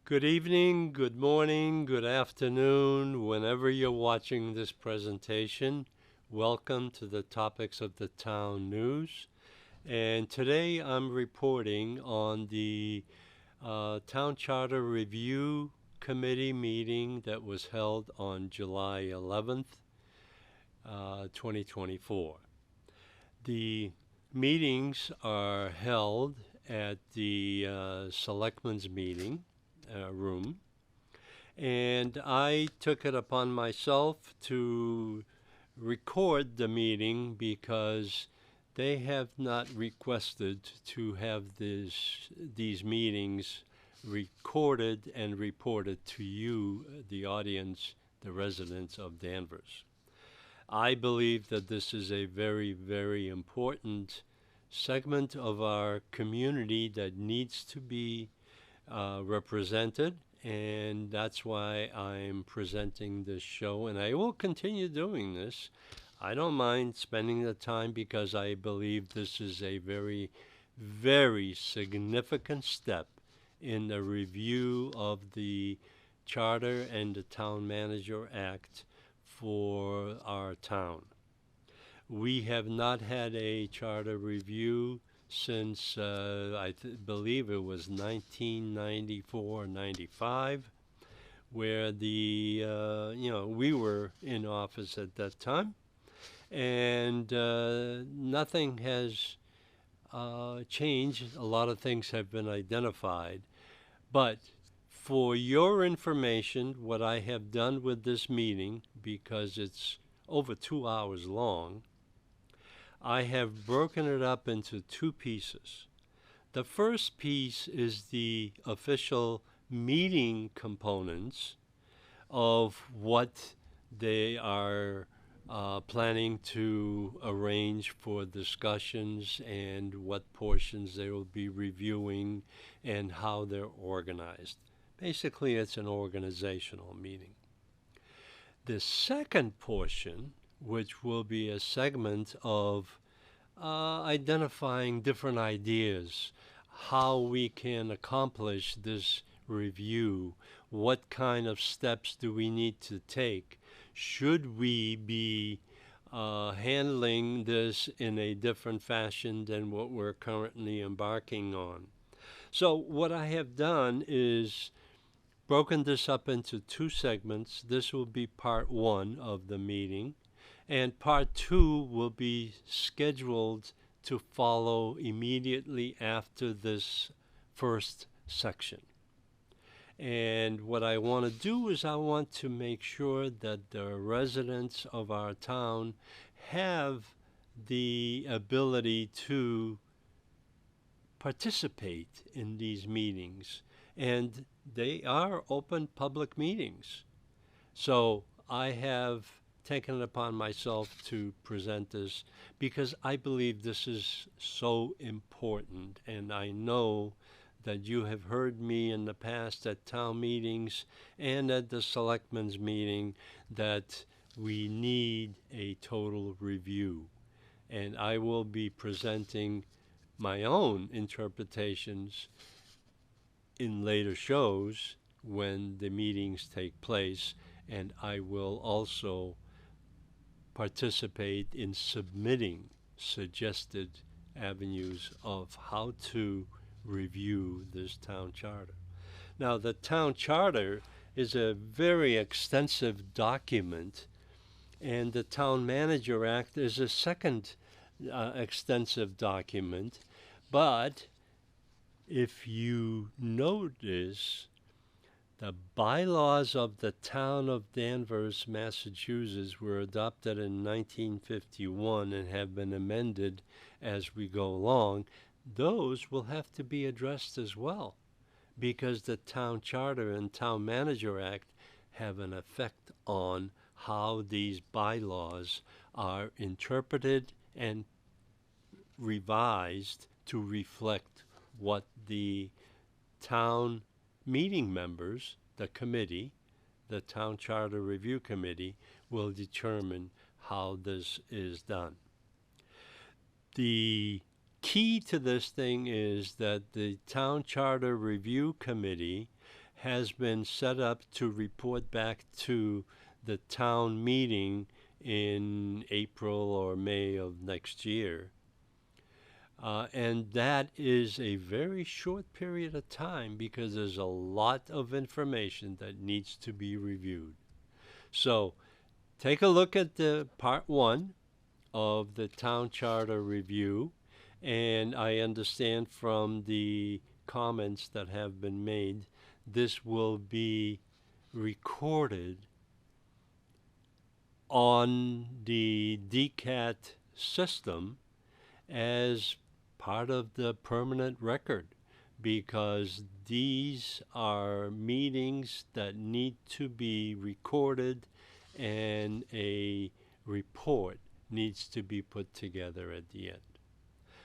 Good evening, good morning, good afternoon, whenever you're watching this presentation. Welcome to the Topics of the Town News. And today I'm reporting on the Town Charter Review Committee meeting that was held on July 11th, 2024. The meetings are held at the Selectmen's meeting room, and I took it upon myself to record the meeting because they have not requested to have these meetings recorded and reported to you, the audience, the residents of Danvers. I believe that this is a very, very important segment of our community that needs to be represented, and that's why I'm presenting this show, and I will continue doing this. I don't mind spending the time because I believe this is a very, very significant step in the review of the Charter and the Town Manager Act for our town. We have not had a charter review since believe it was 1994-95, where we were in office at that time, and nothing has changed. A lot of things have been identified, but for your information, what I have done with this meeting, because it's over 2 hours long, I have broken it up into two pieces. The first piece is the official meeting components of what they are planning to arrange for discussions and what portions they will be reviewing and how they're organized. Basically, it's an organizational meeting. The second portion, which will be a segment of identifying different ideas, how we can accomplish this review, what kind of steps do we need to take, should we be handling this in a different fashion than what we're currently embarking on. So what I have done is broken this up into two segments. This will be part one of the meeting, and part two will be scheduled to follow immediately after this first section. And what I want to do is I want to make sure that the residents of our town have the ability to participate in these meetings. And they are open public meetings. So I have taken it upon myself to present this because I believe this is so important, and I know that you have heard me in the past at town meetings and at the selectmen's meeting that we need a total review. And I will be presenting my own interpretations in later shows when the meetings take place, and I will also participate in submitting suggested avenues of how to review this town charter. Now, the town charter is a very extensive document, and the Town Manager Act is a second extensive document, but if you notice, the bylaws of the town of Danvers, Massachusetts were adopted in 1951 and have been amended as we go along. Those will have to be addressed as well, because the Town Charter and Town Manager Act have an effect on how these bylaws are interpreted and revised to reflect what the town meeting members, the committee, the Town Charter Review Committee, will determine how this is done. The key to this thing is that the Town Charter Review Committee has been set up to report back to the town meeting in April or May of next year. And that is a very short period of time because there's a lot of information that needs to be reviewed. So take a look at the part one of the town charter review, and I understand from the comments that have been made, this will be recorded on the DCAT system as part of the permanent record, because these are meetings that need to be recorded and a report needs to be put together at the end.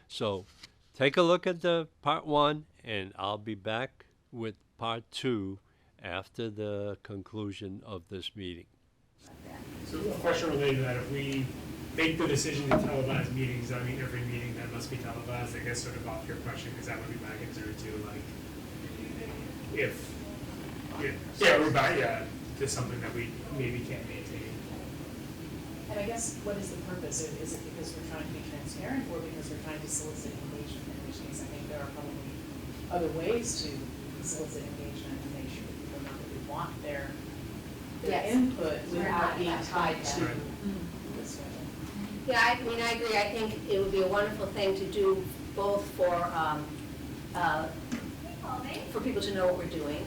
So take a look at the part one, and I'll be back with part two after the conclusion of this meeting. So a question related to that, if we make the decision to televise meetings, I mean, every meeting that must be televised, I guess sort of off your question, because that would be my answer to, like, we're back, to something that we maybe can't maintain. And I guess, what is the purpose? Is it because we're trying to be transparent, or because we're trying to solicit engagement? In which case, I think there are probably other ways to solicit engagement and make sure that people know that we want their input without being tied to this way. Yeah, I mean, I agree. I think it would be a wonderful thing to do both for people to know what we're doing,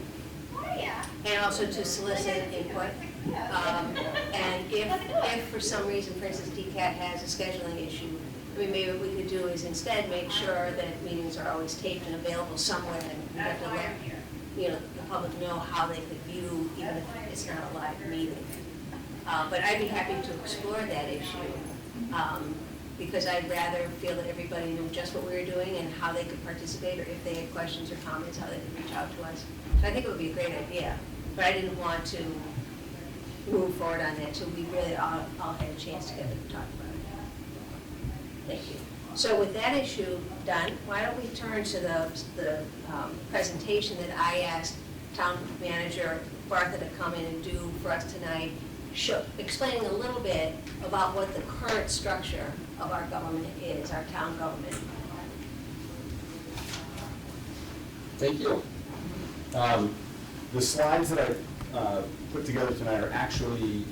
and also to solicit input. And if for some reason, for instance, DCAT has a scheduling issue, I mean, maybe what we could do is instead make sure that meetings are always taped and available somewhere, and we have to let the public know how they could view, even if it's not a live meeting. But I'd be happy to explore that issue, because I'd rather feel that everybody knew just what we were doing and how they could participate, or if they had questions or comments, how they could reach out to us. So I think it would be a great idea, but I didn't want to move forward on that until we really all had a chance together to talk about it. Thank you. So with that issue done, why don't we turn to the presentation that I asked Town Manager Bartha to come in and do for us tonight, explaining a little bit about what the current structure of our government is, our town government. Thank you. The slides that I put together tonight are actually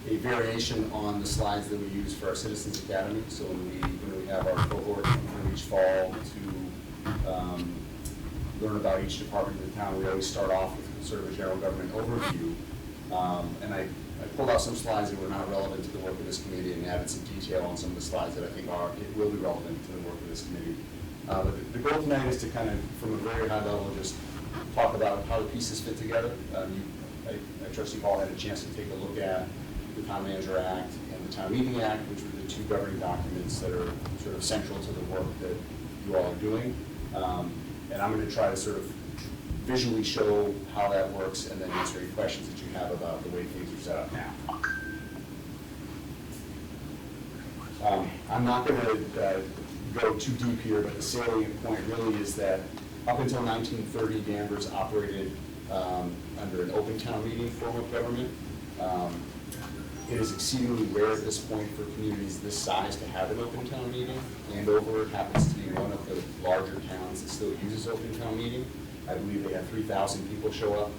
a variation on the slides that we use for our Citizens Academy. So when we have our cohort for each fall to learn about each department of the town, we always start off with sort of a general government overview. And I pulled out some slides that were not relevant to the work of this committee and added some detail on some of the slides that I think will be relevant to the work of this committee. But the goal tonight is to kind of, from a very high level, just talk about how the pieces fit together. I trust you've all had a chance to take a look at the Town Manager Act and the Town Meeting Act, which were the two governing documents that are sort of central to the work that you all are doing. And I'm going to try to sort of visually show how that works and then answer any questions that you have about the way things are set up now. I'm not going to go too deep here, but the salient point really is that up until 1930, Danvers operated under an open town meeting form of government. It is exceedingly rare at this point for communities this size to have an open town meeting. Andover happens to be one of the larger towns that still uses open town meeting. I believe they had 3,000 people show up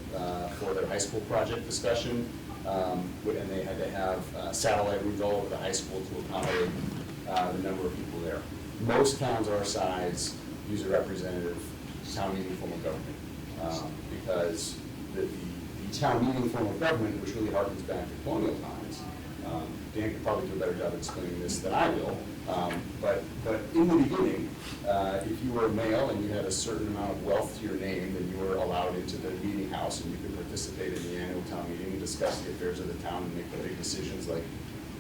for their high school project discussion, and they had to have satellite rooms all over the high school to accommodate the number of people there. Most towns our size use a representative town meeting form of government because the town meeting form of government, which really harkens back to colonial times, Dan could probably do a better job explaining this than I will, but in the beginning, if you were a male and you had a certain amount of wealth to your name, then you were allowed into the meeting house and you could participate in the annual town meeting and discuss the affairs of the town and make the big decisions like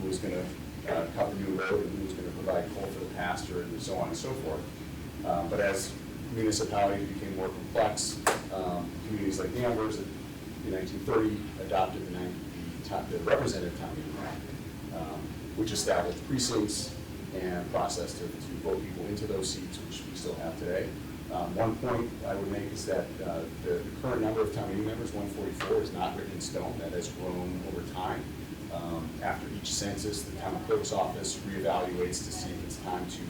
who was going to cut the new road and who was going to provide coal for the pasture and so on and so forth. But as municipalities became more complex, communities like Danvers in 1930 adopted the Representative Town Meeting Act, which established precincts and process to vote people into those seats, which we still have today. One point I would make is that the current number of town meeting members, 144, is not written in stone. That has grown over time. After each census, the town clerk's office reevaluates to see if it's time to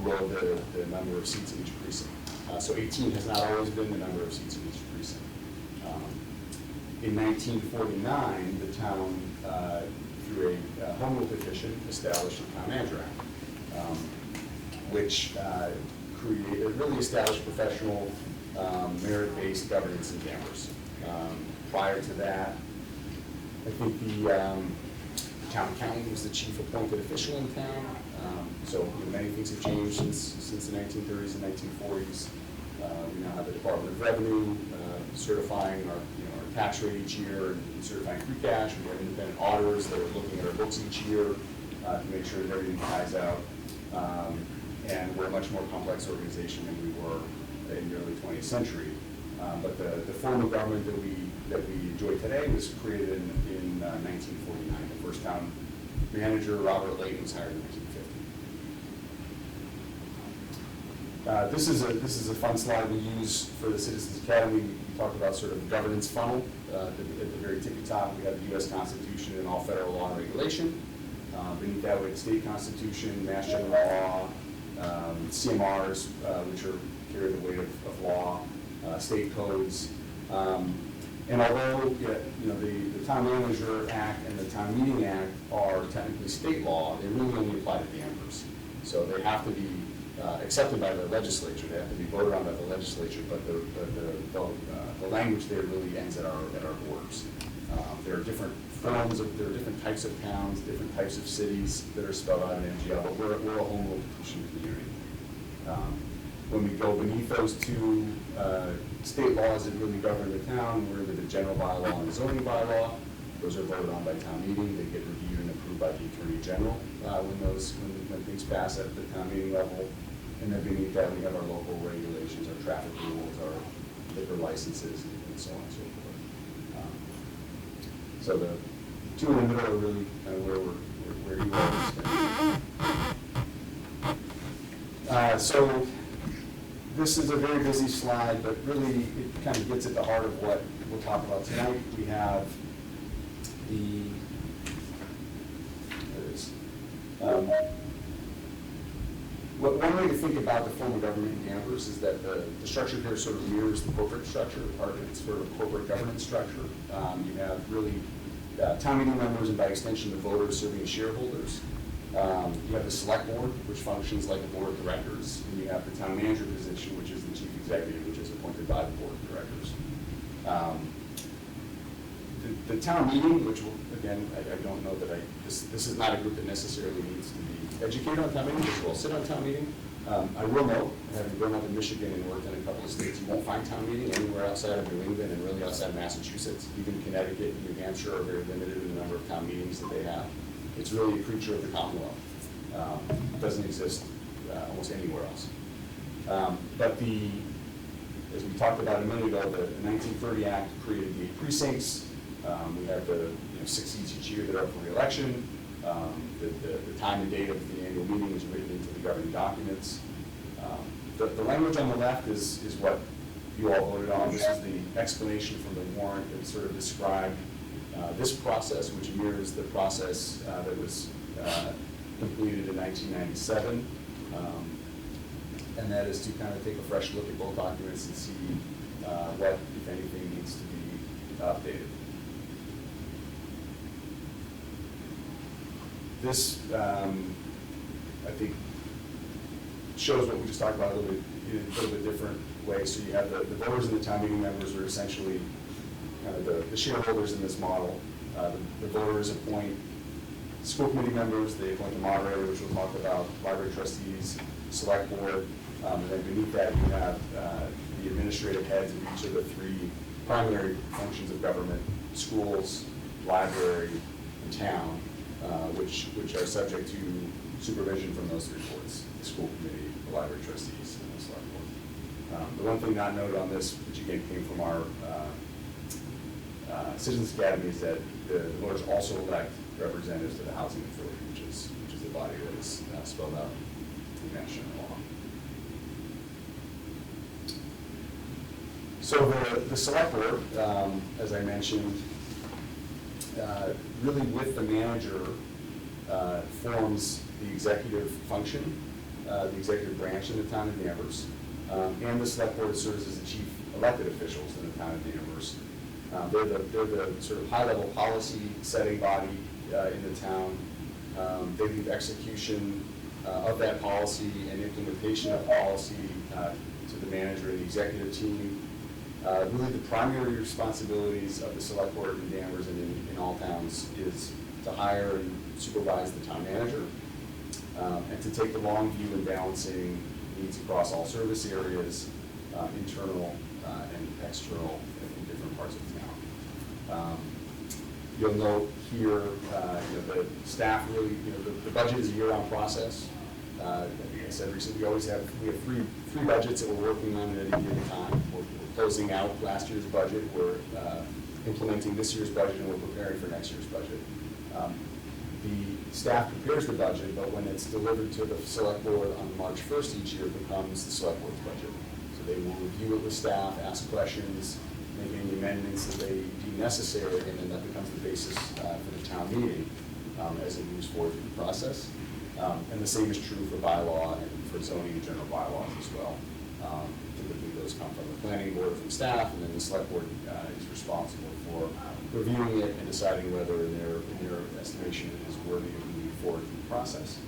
grow the number of seats in each precinct. So 18 has not always been the number of seats in each precinct. In 1949, the town, through a home rule petition, established the Town Manager Act, which really established professional, merit-based governance in Danvers. Prior to that, I think the town accountant was the chief appointed official in town. So many things have changed since the 1930s and 1940s. We now have the Department of Revenue certifying our tax rate each year and certifying free cash. We have independent auditors that are looking at our books each year to make sure that everything ties out. And we're a much more complex organization than we were in the early 20th century. But the form of government that we enjoy today was created in 1949. The first town manager, Robert Layton, was hired in 1950. This is a fun slide we use for the Citizens Academy. We talked about sort of governance funnel. At the very tippy top, we have the U.S. Constitution and all federal law and regulation. Beneath that, we have the state constitution, mass general law, CMRs, which carry the weight of law, state codes. And although the Town Manager Act and the Town Meeting Act are technically state law, they really only apply to Danvers. So they have to be accepted by the legislature. They have to be voted on by the legislature, but the language there really ends at our borders. There are different forms there are different types of towns, different types of cities that are spelled out in MGL, but we're a home rule petition community. When we go beneath those two state laws that really govern the town, we're into the general bylaw and the zoning bylaw. Those are voted on by town meeting. They get reviewed and approved by the Attorney General when things pass at the town meeting level. And then beneath that, we have our local regulations, our traffic rules, our liquor licenses, and so on and so forth. So the two in the middle are really kind of where you are. So this is a very busy slide, but really it kind of gets at the heart of what we'll talk about tonight. We have one way to think about the form of government in Danvers is that the structure here sort of mirrors the corporate structure, part of it's sort of corporate governance structure. You have really town meeting members and by extension the voters serving as shareholders. You have the select board, which functions like a board of directors, and you have the town manager position, which is the chief executive, which is appointed by the board of directors. The town meeting, which will, again, I don't know that this is not a group that necessarily needs to be educated on town meeting, because we'll sit on town meeting. I will note, having grown up in Michigan and worked in a couple of states, you won't find town meeting anywhere outside of New England and really outside of Massachusetts. Even Connecticut and New Hampshire are very limited in the number of town meetings that they have. It's really a creature of the Commonwealth. It doesn't exist almost anywhere else. But as we talked about a minute ago, the 1930 Act created the precincts. We have the 6 seats each year that are up for re-election. The time and date of the annual meeting is written into the governing documents. The language on the left is what you all voted on. This is the explanation from the warrant that sort of described this process, which mirrors the process that was completed in 1997. And that is to kind of take a fresh look at both documents and see what, if anything, needs to be updated. This, I think, shows what we just talked about in a little bit different way. So you have the voters and the town meeting members are essentially kind of the shareholders in this model. The voters appoint school committee members, they appoint the moderator, which we'll talk about, library trustees, select board, and then beneath that you have the administrative heads of each of the 3 primary functions of government, schools, library, and town, which are subject to supervision from those 3 boards, the school committee, the library trustees, and the select board. The one thing not noted on this, which again came from our Citizens Academy, is that the voters also elect representatives to the Housing Authority, which is the body that is spelled out in National Law. So the select board, as I mentioned, really with the manager forms the executive function, the executive branch in the town of Danvers, and the select board serves as the chief elected officials in the town of Danvers. They're the sort of high-level policy setting body in the town. They lead execution of that policy and implementation of policy to the manager and the executive team. Really the primary responsibilities of the select board in Danvers and in all towns is to hire and supervise the town manager, and to take the long view in balancing needs across all service areas, internal and external in different parts of town. You'll note here, the staff really, the budget is a year-round process. Like I said recently, we have three budgets that we're working on at any given time. We're closing out last year's budget, we're implementing this year's budget, and we're preparing for next year's budget. The staff prepares the budget, but when it's delivered to the select board on March 1st each year, it becomes the select board's budget. So they will review it with staff, ask questions, make any amendments that they deem necessary, and then that becomes the basis for the town meeting as it moves forward through the process. And the same is true for bylaw and for zoning and general bylaws as well. Typically those come from the planning board, from staff, and then the select board is responsible for reviewing it and deciding whether in their estimation it is worthy of moving forward through the process.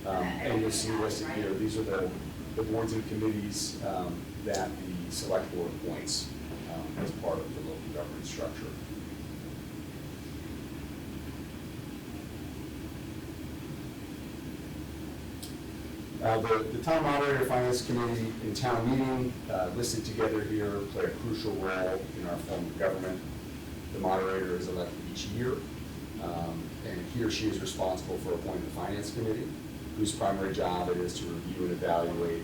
And you'll see listed here, these are the boards and committees that the select board appoints as part of the local government structure. The town moderator finance committee in town meeting listed together here play a crucial role in our form of government. The moderator is elected each year, and he or she is responsible for appointing the finance committee, whose primary job it is to review and evaluate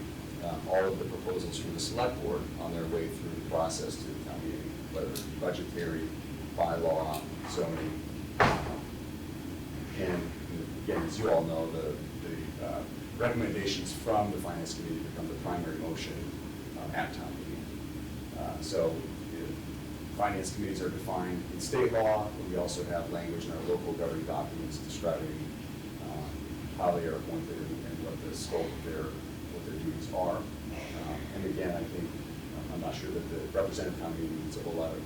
all of the proposals from the select board on their way through the process to the town meeting, whether it be budgetary, bylaw, zoning. And again, as you all know, the recommendations from the finance committee become the primary motion at town meeting. So finance committees are defined in state law, but we also have language in our local governing documents describing how they are appointed and what the scope of their duties are. And again, I think, I'm not sure that the representative town meeting needs a whole lot of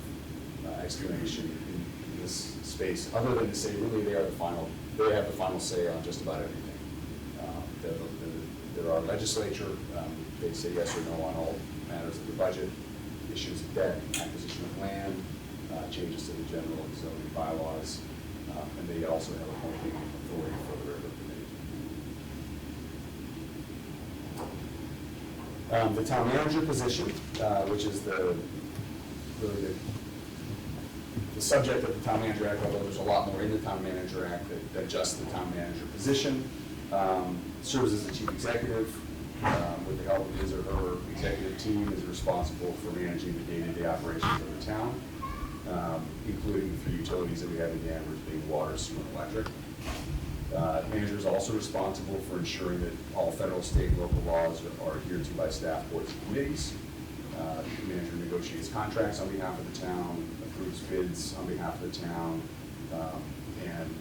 explanation in this space, other than to say really they have the final say on just about everything. They're our legislature, they say yes or no on all matters of the budget, issues of debt, acquisition of land, changes to the general zoning bylaws, and they also have appointing authority for the regular committee. The town manager position, which is really the subject of the Town Manager Act, although there's a lot more in the Town Manager Act than just the town manager position, serves as the chief executive. With the help of his or her executive team, is responsible for managing the day-to-day operations of the town, including the three utilities that we have in Danvers, being water, sewer, and electric. Manager is also responsible for ensuring that all federal, state, and local laws are adhered to by staff, boards, and committees. The manager negotiates contracts on behalf of the town, approves bids on behalf of the town, and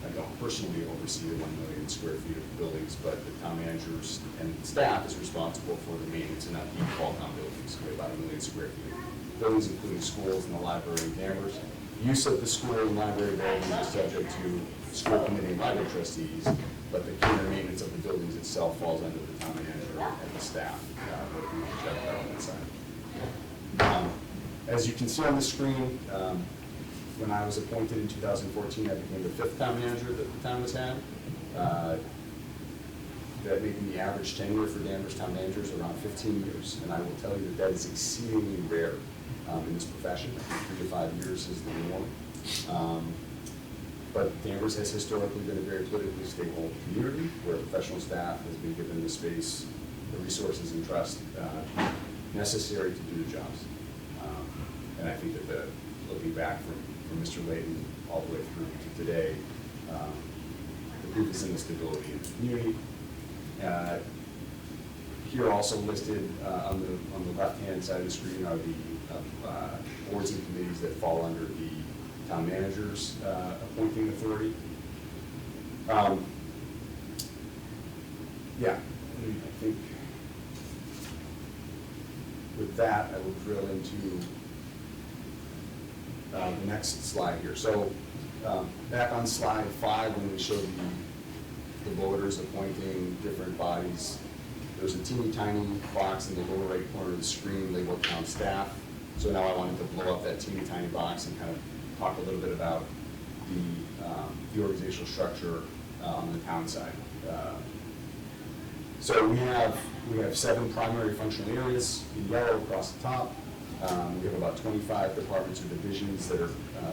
I don't personally oversee the 1 million square feet of buildings, but the town managers and staff is responsible for the maintenance and upkeep of all town buildings. We have about 1 million square feet of buildings, including schools and the library in Danvers. Use of the school and library buildings is subject to school committee and library trustees, but the care and maintenance of the buildings itself falls under the town manager and the staff working on the general government side. As you can see on the screen, when I was appointed in 2014, I became the 5th town manager that the town has had. That making the average tenure for Danvers town managers around 15 years, and I will tell you that is exceedingly rare in this profession. I think 3 to 5 years is the norm. But Danvers has historically been a very politically stable community where professional staff has been given the space, the resources, and trust necessary to do the jobs. And I think that looking back from Mr. Layton all the way through to today, the proof is in the stability of the community. Here also listed on the left-hand side of the screen are the boards and committees that fall under the town manager's appointing authority. Yeah, I think with that, I will drill into the next slide here. So back on slide 5, when we showed the voters appointing different bodies, there's a teeny tiny box in the lower right corner of the screen labeled town staff. So now I wanted to blow up that teeny tiny box and kind of talk a little bit about the organizational structure on the town side. So we have 7 primary functional areas in yellow across the top. We have about 25 departments or divisions that are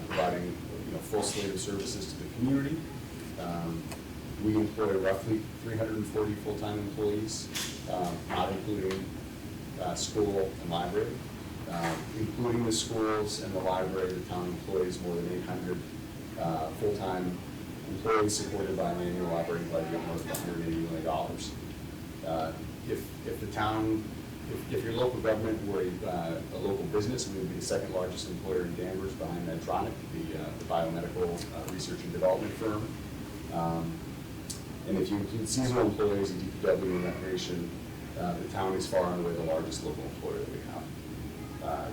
providing full slate of services to the community. We employ roughly 340 full-time employees, not including school and library. Including the schools and the library, the town employs more than 800 full-time employees supported by an annual operating budget of more than $180 million. If the town, if your local government were a local business, we would be the 2nd largest employer in Danvers behind Medtronic, the biomedical research and development firm. And if you include seasonal employees in DPW and recreation, the town is far and away the largest local employer that we have.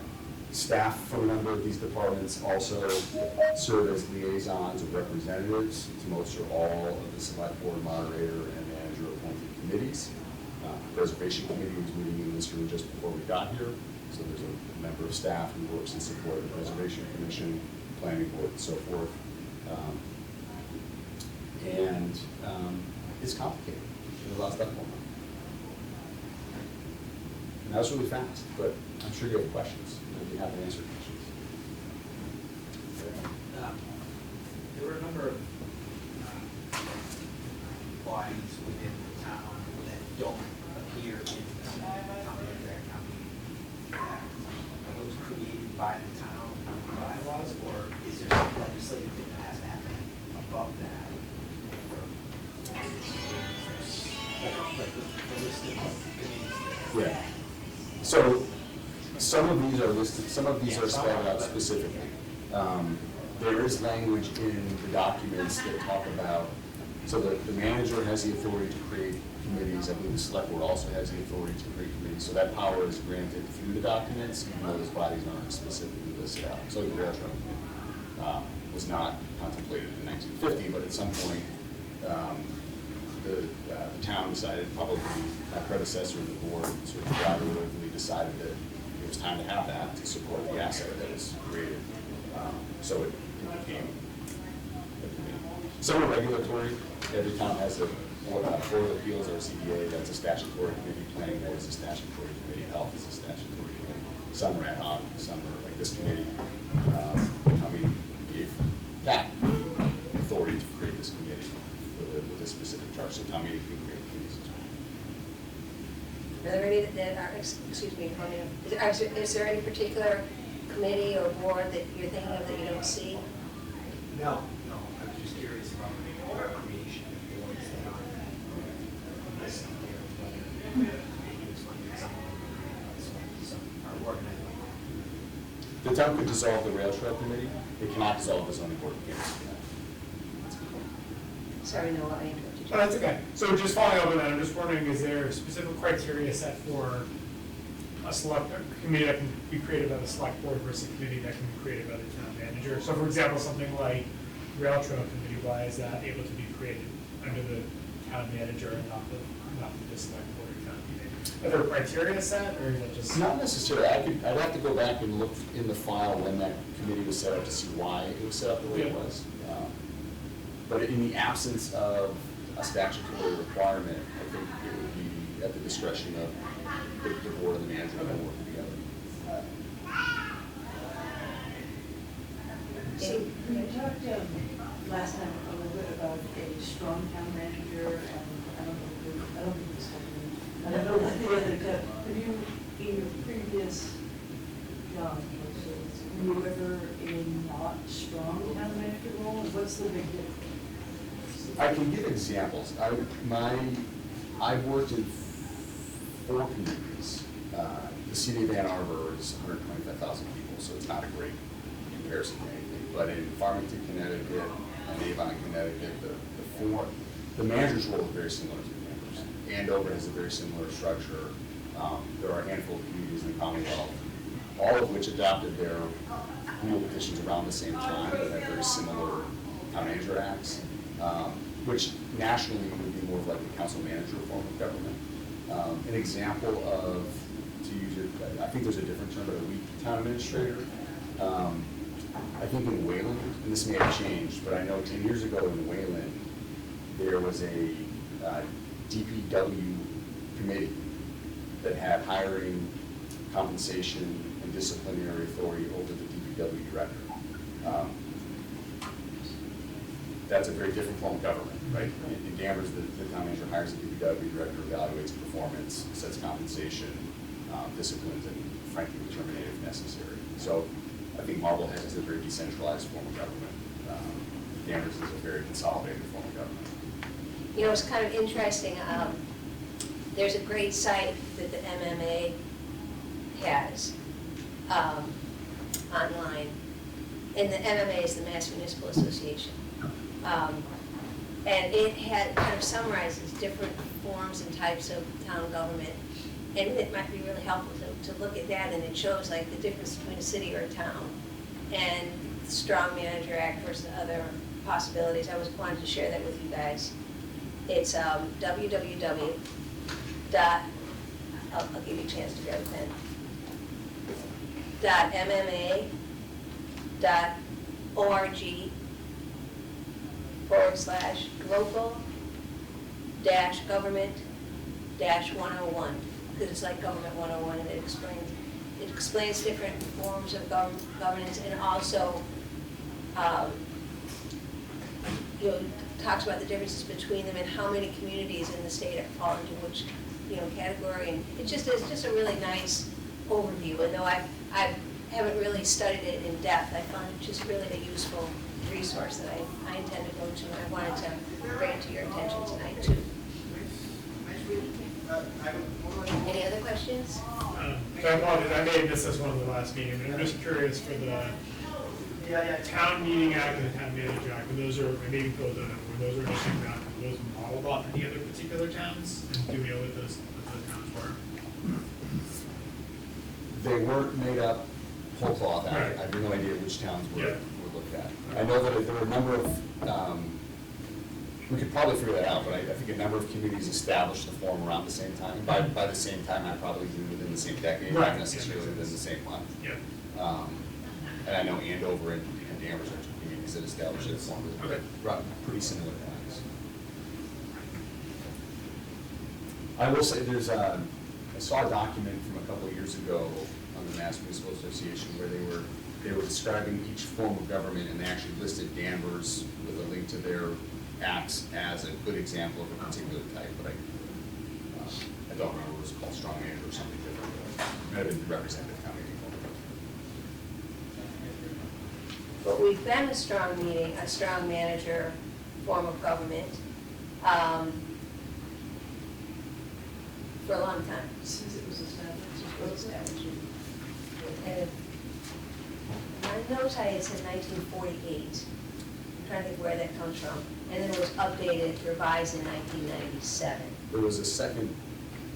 Staff from a number of these departments also serve as liaisons or representatives to most or all of the select board, moderator, and manager appointed committees. Preservation committee was meeting in this room just before we got here, so there's a member of staff who works in support of the Preservation Commission, planning board, and so forth. It's complicated. There's a lot of stuff going on. And that was really fast, but I'm sure you have questions. I'd be happy to answer questions. There were a number of bodies within the town that don't appear in the town manager account. Are those created by the town bylaws, or is there some legislative thing that has to happen above that? Like the listing of committees. Yeah. So some of these are listed, some of these are spelled out specifically. There is language in the documents that talk about, so the manager has the authority to create committees. I believe the select board also has the authority to create committees. So that power is granted through the documents, even though those bodies aren't specifically listed out. So the rail trail committee was not contemplated in 1950, but at some point, the town decided, probably my predecessor in the board sort of collaboratively decided that it was time to have that to support the asset that was created. So it became a committee. Some are regulatory. Every town has a board of appeals or CDA, that's a statutory committee. Planning board is a statutory committee. Health is a statutory committee. Some are ad hoc, some are like this committee. I mean, gave that authority to create this committee with a specific charge. So town meeting can create committees as well. Are there any that are, excuse me, is there any particular committee or board that you're thinking of that you don't see? No, I was just curious about the creation of boards that aren't listed here, but maybe it's like some are organized. The town could dissolve the rail trail committee. It cannot dissolve the zoning board of appeals. Sorry, no, I interrupted you. Oh, that's okay. So just following up on that, I'm just wondering, is there specific criteria set for a committee that can be created by the select board versus a committee that can be created by the town manager? So for example, something like rail trail committee, why is that able to be created under the town manager and not the select board or town meeting? Are there criteria set, or is that just? Not necessarily. I'd have to go back and look in the file when that committee was set up to see why it was set up the way it was. But in the absence of a statutory requirement, I think it would be at the discretion of the board and the manager to work together. We talked last time a little bit about a strong town manager, and I don't think this happened. I don't know what the other, have you, in your previous job, were you ever in not strong town manager role? What's the big difference? I can give examples. I've worked in 4 communities. the city of Ann Arbor is 125,000 people, so it's not a great comparison to anything. But in Farmington, Connecticut, and Avon, Connecticut, the manager's role is very similar to Danvers. Andover has a very similar structure. There are a handful of communities in the Commonwealth, all of which adopted their renewal petitions around the same time, but have very similar town manager acts, which nationally would be more of like a council manager form of government. An example of, to use it, I think there's a different term, but a weak town administrator. I think in Wayland, and this may have changed, but I know 10 years ago in Wayland, there was a DPW committee that had hiring, compensation, and disciplinary authority over the DPW director. That's a very different form of government, right? In Danvers, the town manager hires the DPW director, evaluates performance, sets compensation, disciplines, and frankly, would terminate if necessary. So I think Marblehead is a very decentralized form of government. Danvers is a very consolidated form of government. You know, it's kind of interesting, there's a great site that the MMA has online, and the MMA is the Mass Municipal Association. And it kind of summarizes different forms and types of town government, and it might be really helpful to look at that, and it shows like the difference between a city or a town, and the Strong Manager Act versus other possibilities. I wanted to share that with you guys. It's www. I'll give you a chance to grab a pen. MMA.org/local-government-101, because it's like Government 101, and it explains different forms of governance, and also talks about the differences between them and how many communities in the state fall into which category, and it's just a really nice overview. And though I haven't really studied it in depth, I found it just really a useful resource that I intend to go to, and I wanted to bring it to your attention tonight too. Any other questions? So I apologize, I may have missed this one in the last meeting, but I'm just curious for the Town Meeting Act and the Town Manager Act, and those are, and maybe those are initially not, are those modeled off any other particular towns? And do we know what those towns were? They weren't made up whole cloth. Right. I have no idea which towns were Yeah. looked at. I know that there were a number of, we could probably figure that out, but I think a number of communities established the form around the same time. By the same time, I probably do within the same decade, Right. not necessarily within the same month. Yeah. And I know Andover and Danvers are two communities that established the form Okay. at pretty similar times. I will say I saw a document from a couple of years ago on the Mass Municipal Association where they were describing each form of government, and they actually listed Danvers with a link to their acts as a good example of a particular type, but I don't remember what it was called, strong manager or something different. It might have been representative town meeting. But we've been a strong manager form of government for a long time, since it was established. And my notes had said 1948. I'm trying to think where that comes from. And then it was updated, revised in 1997. There was a second,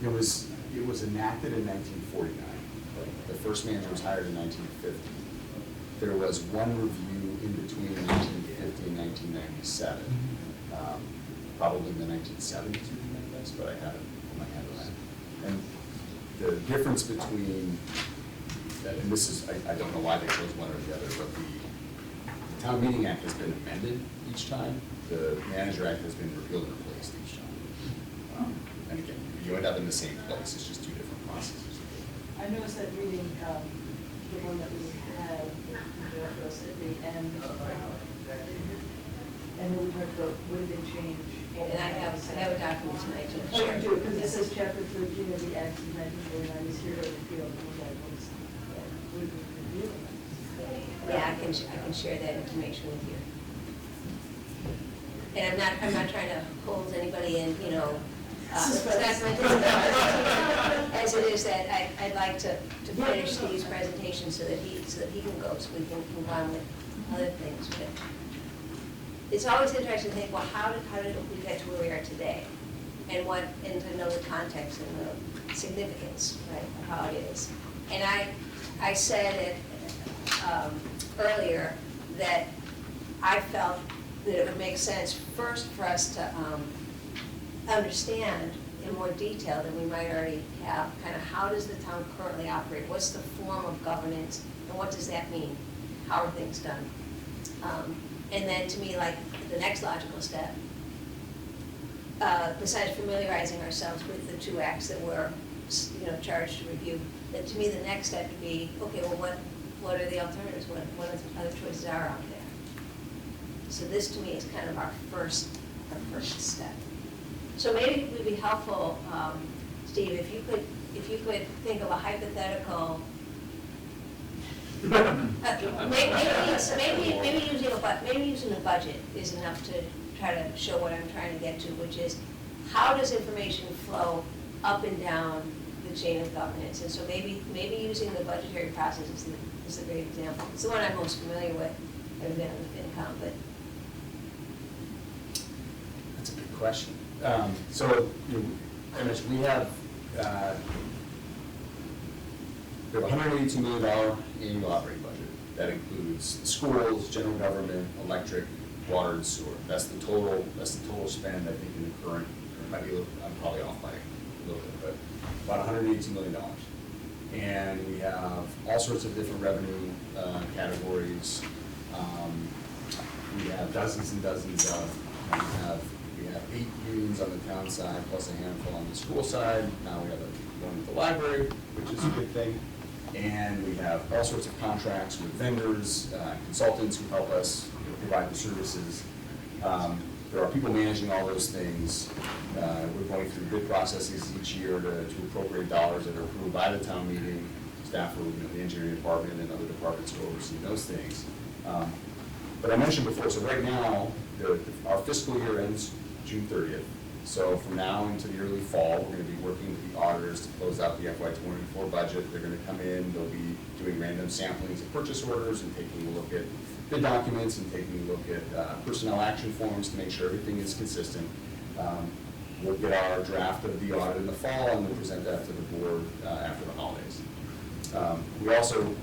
it was enacted in 1949. The first manager was hired in 1950. There was one review in between 1950 and 1997, probably in the 1970s, I guess, but I haven't put my hand on that. And the difference between, and this is, I don't know why they chose one or the other, but the Town Meeting Act has been amended each time. The Manager Act has been repealed and replaced each time. And again, you end up in the same place, it's just two different processes. I noticed that reading the one that we had for us at the end, and then we talked about what did they change. And I have a document tonight to Oh, share. you do, because it says chapter 13 of the Acts of 1949 is here to repeal. And I was like, what's repealing? Yeah, I can share that information with you. And I'm not trying to hold anybody in, It's not meant as it is that I'd like to finish Steve's presentation so that he can go, so we can move on with other things. But it's always interesting to think, well, how did we get to where we are today? And to know the context and the significance, right, of how it is. And I said it earlier that I felt that it would make sense first for us to understand in more detail than we might already have, kind of how does the town currently operate? What's the form of governance, and what does that mean? How are things done? And then to me, like, the next logical step, besides familiarizing ourselves with the two acts that we're, charged to review, that to me the next step would be, okay, well, what are the alternatives? What other choices are out there? So this to me is kind of our first step. So maybe it would be helpful, Steve, if you could think of a hypothetical. Maybe using a budget is enough to try to show what I'm trying to get to, which is how does information flow up and down the chain of governance? And so maybe using the budgetary process is a great example. It's the one I'm most familiar with. I've been on the FinCom, but That's a good question. So, I mentioned we have $182 million annual operating budget. That includes schools, general government, electric, water, and sewer. That's the total spend, I think, in the current, might be a little, I'm probably off by a little bit, but about $182 million. And we have all sorts of different revenue categories. We have dozens and dozens of, we have 8 unions on the town side, plus a handful on the school side. Now we have one with the library, which is a good thing. And we have all sorts of contracts with vendors, consultants who help us provide the services. There are people managing all those things. We're going through bid processes each year to appropriate dollars that are approved by the town meeting. Staff will, the engineering department and other departments will oversee those things. But I mentioned before, so right now, our fiscal year ends June 30th. So from now into the early fall, we're going to be working with the auditors to close out the FY24 budget. They're going to come in, they'll be doing random samplings of purchase orders and taking a look at bid documents and taking a look at personnel action forms to make sure everything is consistent. We'll get our draft of the audit in the fall and we'll present that to the board after the holidays. We also,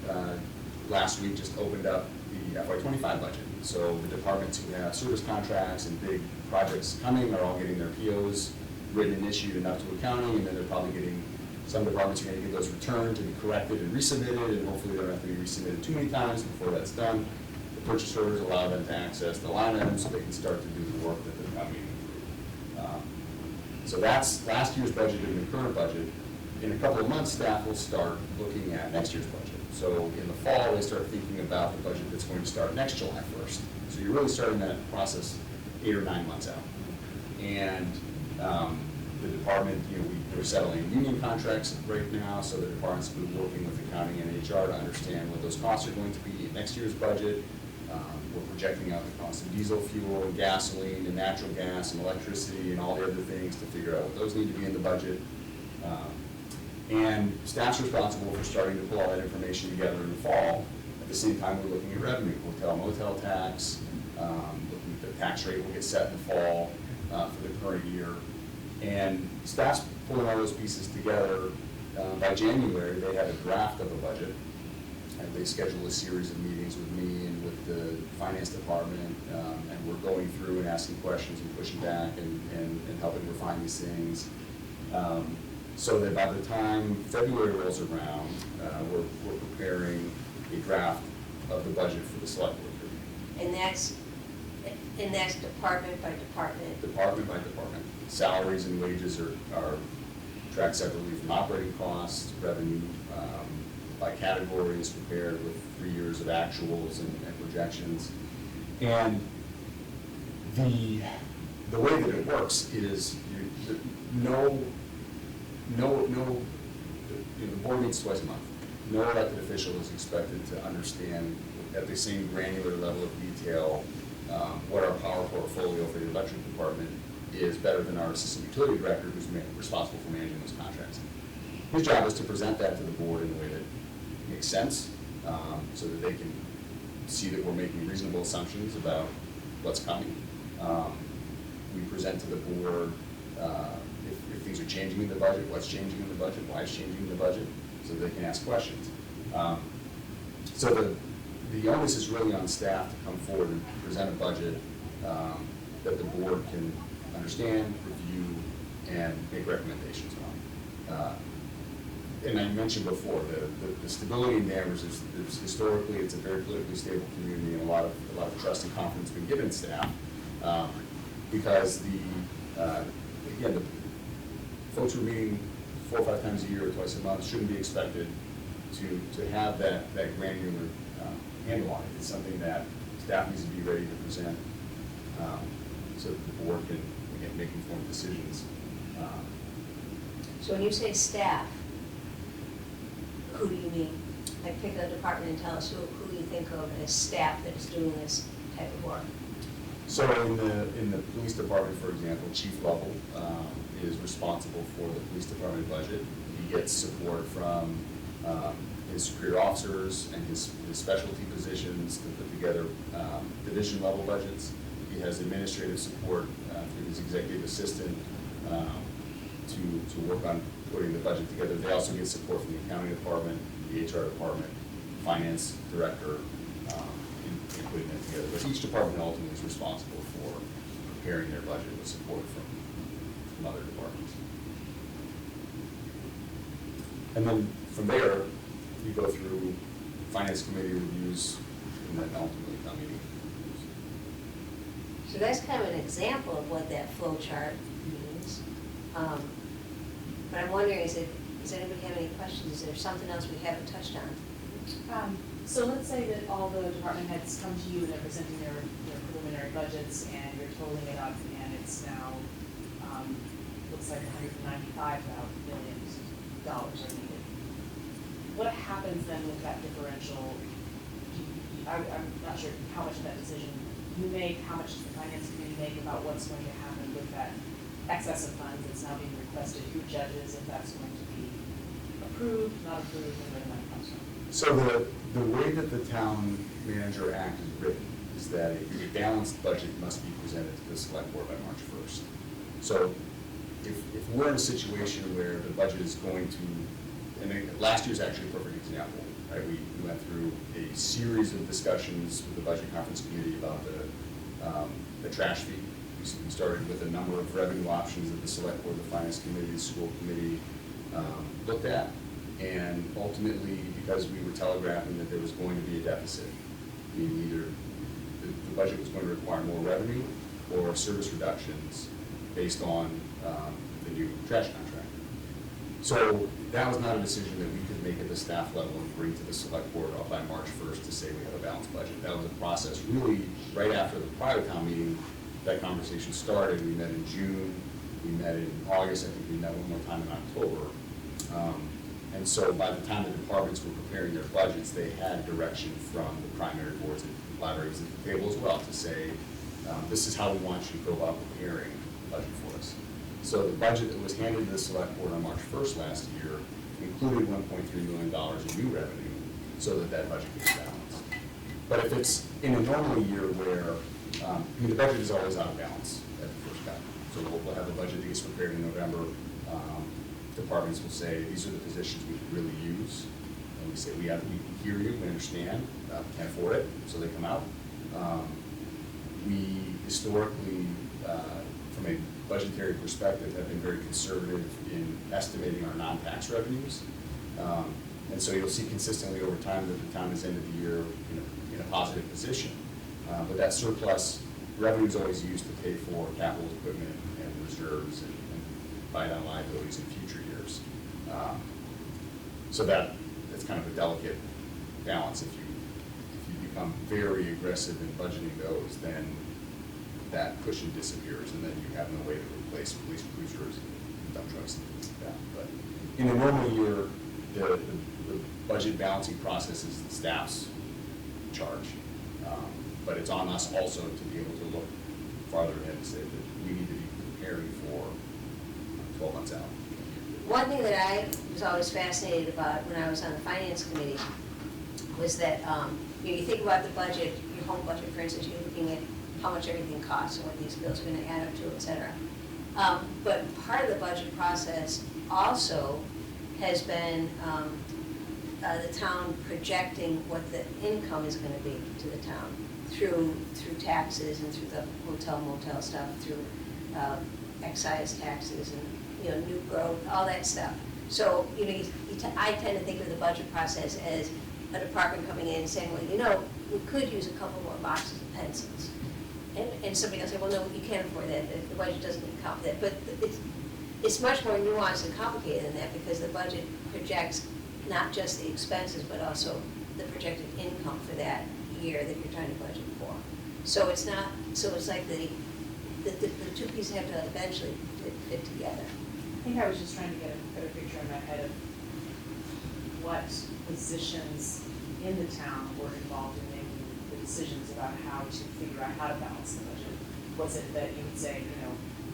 last week, just opened up the FY25 budget. So the departments who have service contracts and big projects coming are all getting their POs written and issued and up to accounting, and then they're probably getting, some departments are going to get those returned to be corrected and resubmitted, and hopefully they don't have to be resubmitted too many times before that's done. The purchase orders allow them to access the line items so they can start to do the work that they're coming through. So that's last year's budget and the current budget. In a couple of months, staff will start looking at next year's budget. So in the fall, they start thinking about the budget that's going to start next July 1st. So you're really starting that process 8 or 9 months out. And the department, we're settling union contracts right now, so the department's been working with accounting and HR to understand what those costs are going to be in next year's budget. We're projecting out the cost of diesel fuel and gasoline and natural gas and electricity and all the other things to figure out what those need to be in the budget. And staff's responsible for starting to pull all that information together in the fall. At the same time, we're looking at revenue, hotel, motel tax, looking at the tax rate will get set in the fall for the current year. And staff's pulling all those pieces together. By January, they have a draft of a budget, and they schedule a series of meetings with me and with the finance department, and we're going through and asking questions and pushing back and helping refine these things. So that by the time February rolls around, we're preparing a draft of the budget for the select board review. and that's department by department. Department by department. Salaries and wages are tracked separately from operating costs, revenue by categories prepared with 3 years of actuals and projections. And the way that it works is the board meets twice a month. No elected official is expected to understand at the same granular level of detail what our power portfolio for the electric department is better than our assistant utility director, who's responsible for managing those contracts. His job is to present that to the board in a way that makes sense, so that they can see that we're making reasonable assumptions about what's coming. We present to the board if things are changing in the budget, what's changing in the budget, why it's changing in the budget, so they can ask questions. So the onus is really on staff to come forward and present a budget that the board can understand, review, and make recommendations on. And I mentioned before, the stability in Danvers is historically, it's a very politically stable community, and a lot of trust and confidence been given staff, because again, the folks who are meeting 4 or 5 times a year or twice a month shouldn't be expected to have that granular handle on it. It's something that staff needs to be ready to present, so that the board can, again, make informed decisions. So when you say staff, who do you mean? Like, pick a department and tell us who you think of as staff that is doing this type of work. So in the police department, for example, chief level is responsible for the police department budget. He gets support from his career officers and his specialty positions to put together division level budgets. He has administrative support through his executive assistant to work on putting the budget together. They also get support from the accounting department, the HR department, finance director, in putting that together. But each department ultimately is responsible for preparing their budget with support from other departments. And then from there, you go through finance committee reviews and then ultimately town meeting. So that's kind of an example of what that flow chart means. But I'm wondering, does anybody have any questions? Is there something else we haven't touched on? So let's say that all the department heads come to you and they're presenting their preliminary budgets, and you're totaling it up, and it's now, looks like $195 million are needed. What happens then with that differential? I'm not sure how much of that decision you make, how much does the finance committee make about what's going to happen with that excess of funds that's now being requested? Who judges if that's going to be approved, not approved, and where the money comes from? So the way that the Town Manager Act is written is that a balanced budget must be presented to the select board by March 1st. So if we're in a situation where the budget is going to, and last year's actually a perfect example, right? We went through a series of discussions with the Budget Conference Committee about the trash fee. We started with a number of revenue options that the select board, the finance committee, the school committee looked at. And ultimately, because we were telegraphing that there was going to be a deficit, meaning either the budget was going to require more revenue or service reductions based on the new trash contract. So that was not a decision that we could make at the staff level and bring to the select board by March 1st to say we have a balanced budget. That was a process really right after the prior town meeting. That conversation started. We met in June, we met in August, I think we met one more time in October. And so by the time the departments were preparing their budgets, they had direction from the primary boards and libraries at the table as well to say, this is how we want you to go about preparing the budget for us. So the budget that was handed to the select board on March 1st last year included $1.3 million in new revenue so that budget gets balanced. But if it's in a normal year where the budget is always out of balance at the first cut. So we'll have a budget that gets prepared in November. Departments will say, these are the positions we could really use. And we say, we hear you, we understand, can't afford it, so they come out. We historically, from a budgetary perspective, have been very conservative in estimating our non-tax revenues. And so you'll see consistently over time that the town is end of the year in a positive position. But that surplus revenue is always used to pay for capital equipment and reserves and buy down liabilities in future years. So that's kind of a delicate balance. If you become very aggressive in budgeting those, then that cushion disappears, and then you have no way to replace police cruisers and dump trucks and things like that. But in a normal year, the budget balancing process is the staff's charge. But it's on us also to be able to look farther ahead and say that we need to be preparing for 12 months out. One thing that I was always fascinated about when I was on the finance committee was that, you think about the budget, your home budget, for instance, you're looking at how much everything costs and what these bills are gonna add up to, et cetera. But part of the budget process also has been the town projecting what the income is gonna be to the town through taxes and through the hotel motel stuff, through excise taxes and, new growth, all that stuff. So, I tend to think of the budget process as a department coming in and saying, well, we could use a couple more boxes of pencils. And somebody will say, well, no, you can't afford that, the budget doesn't account for that. But it's much more nuanced and complicated than that, because the budget projects not just the expenses, but also the projected income for that year that you're trying to budget for. So it's like the two pieces have to eventually fit together. I think I was just trying to get a better picture in my head of what positions in the town were involved in making the decisions about how to figure out how to balance the budget. Was it that you would say,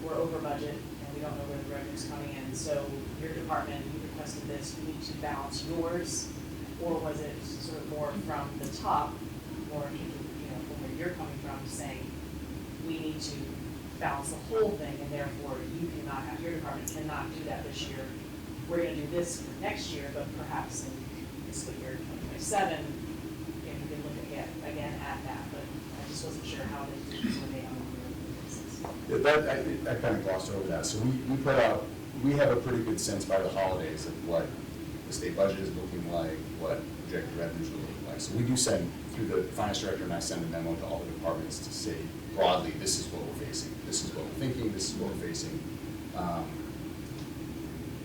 we're over budget and we don't know where the revenue's coming in, so your department, you requested this, we need to balance yours? Or was it sort of more from the top, more, from where you're coming from, saying, we need to balance the whole thing, and therefore your department cannot do that this year. We're gonna do this for next year, but perhaps in fiscal year 2027, you can look again at that, but I just wasn't sure how the decisions were made on a yearly basis. I kind of glossed over that. So we have a pretty good sense by the holidays of what the state budget is looking like, what projected revenues are looking like. So we do send, through the finance director and I send a memo to all the departments to say, broadly, this is what we're facing, this is what we're thinking, this is what we're facing.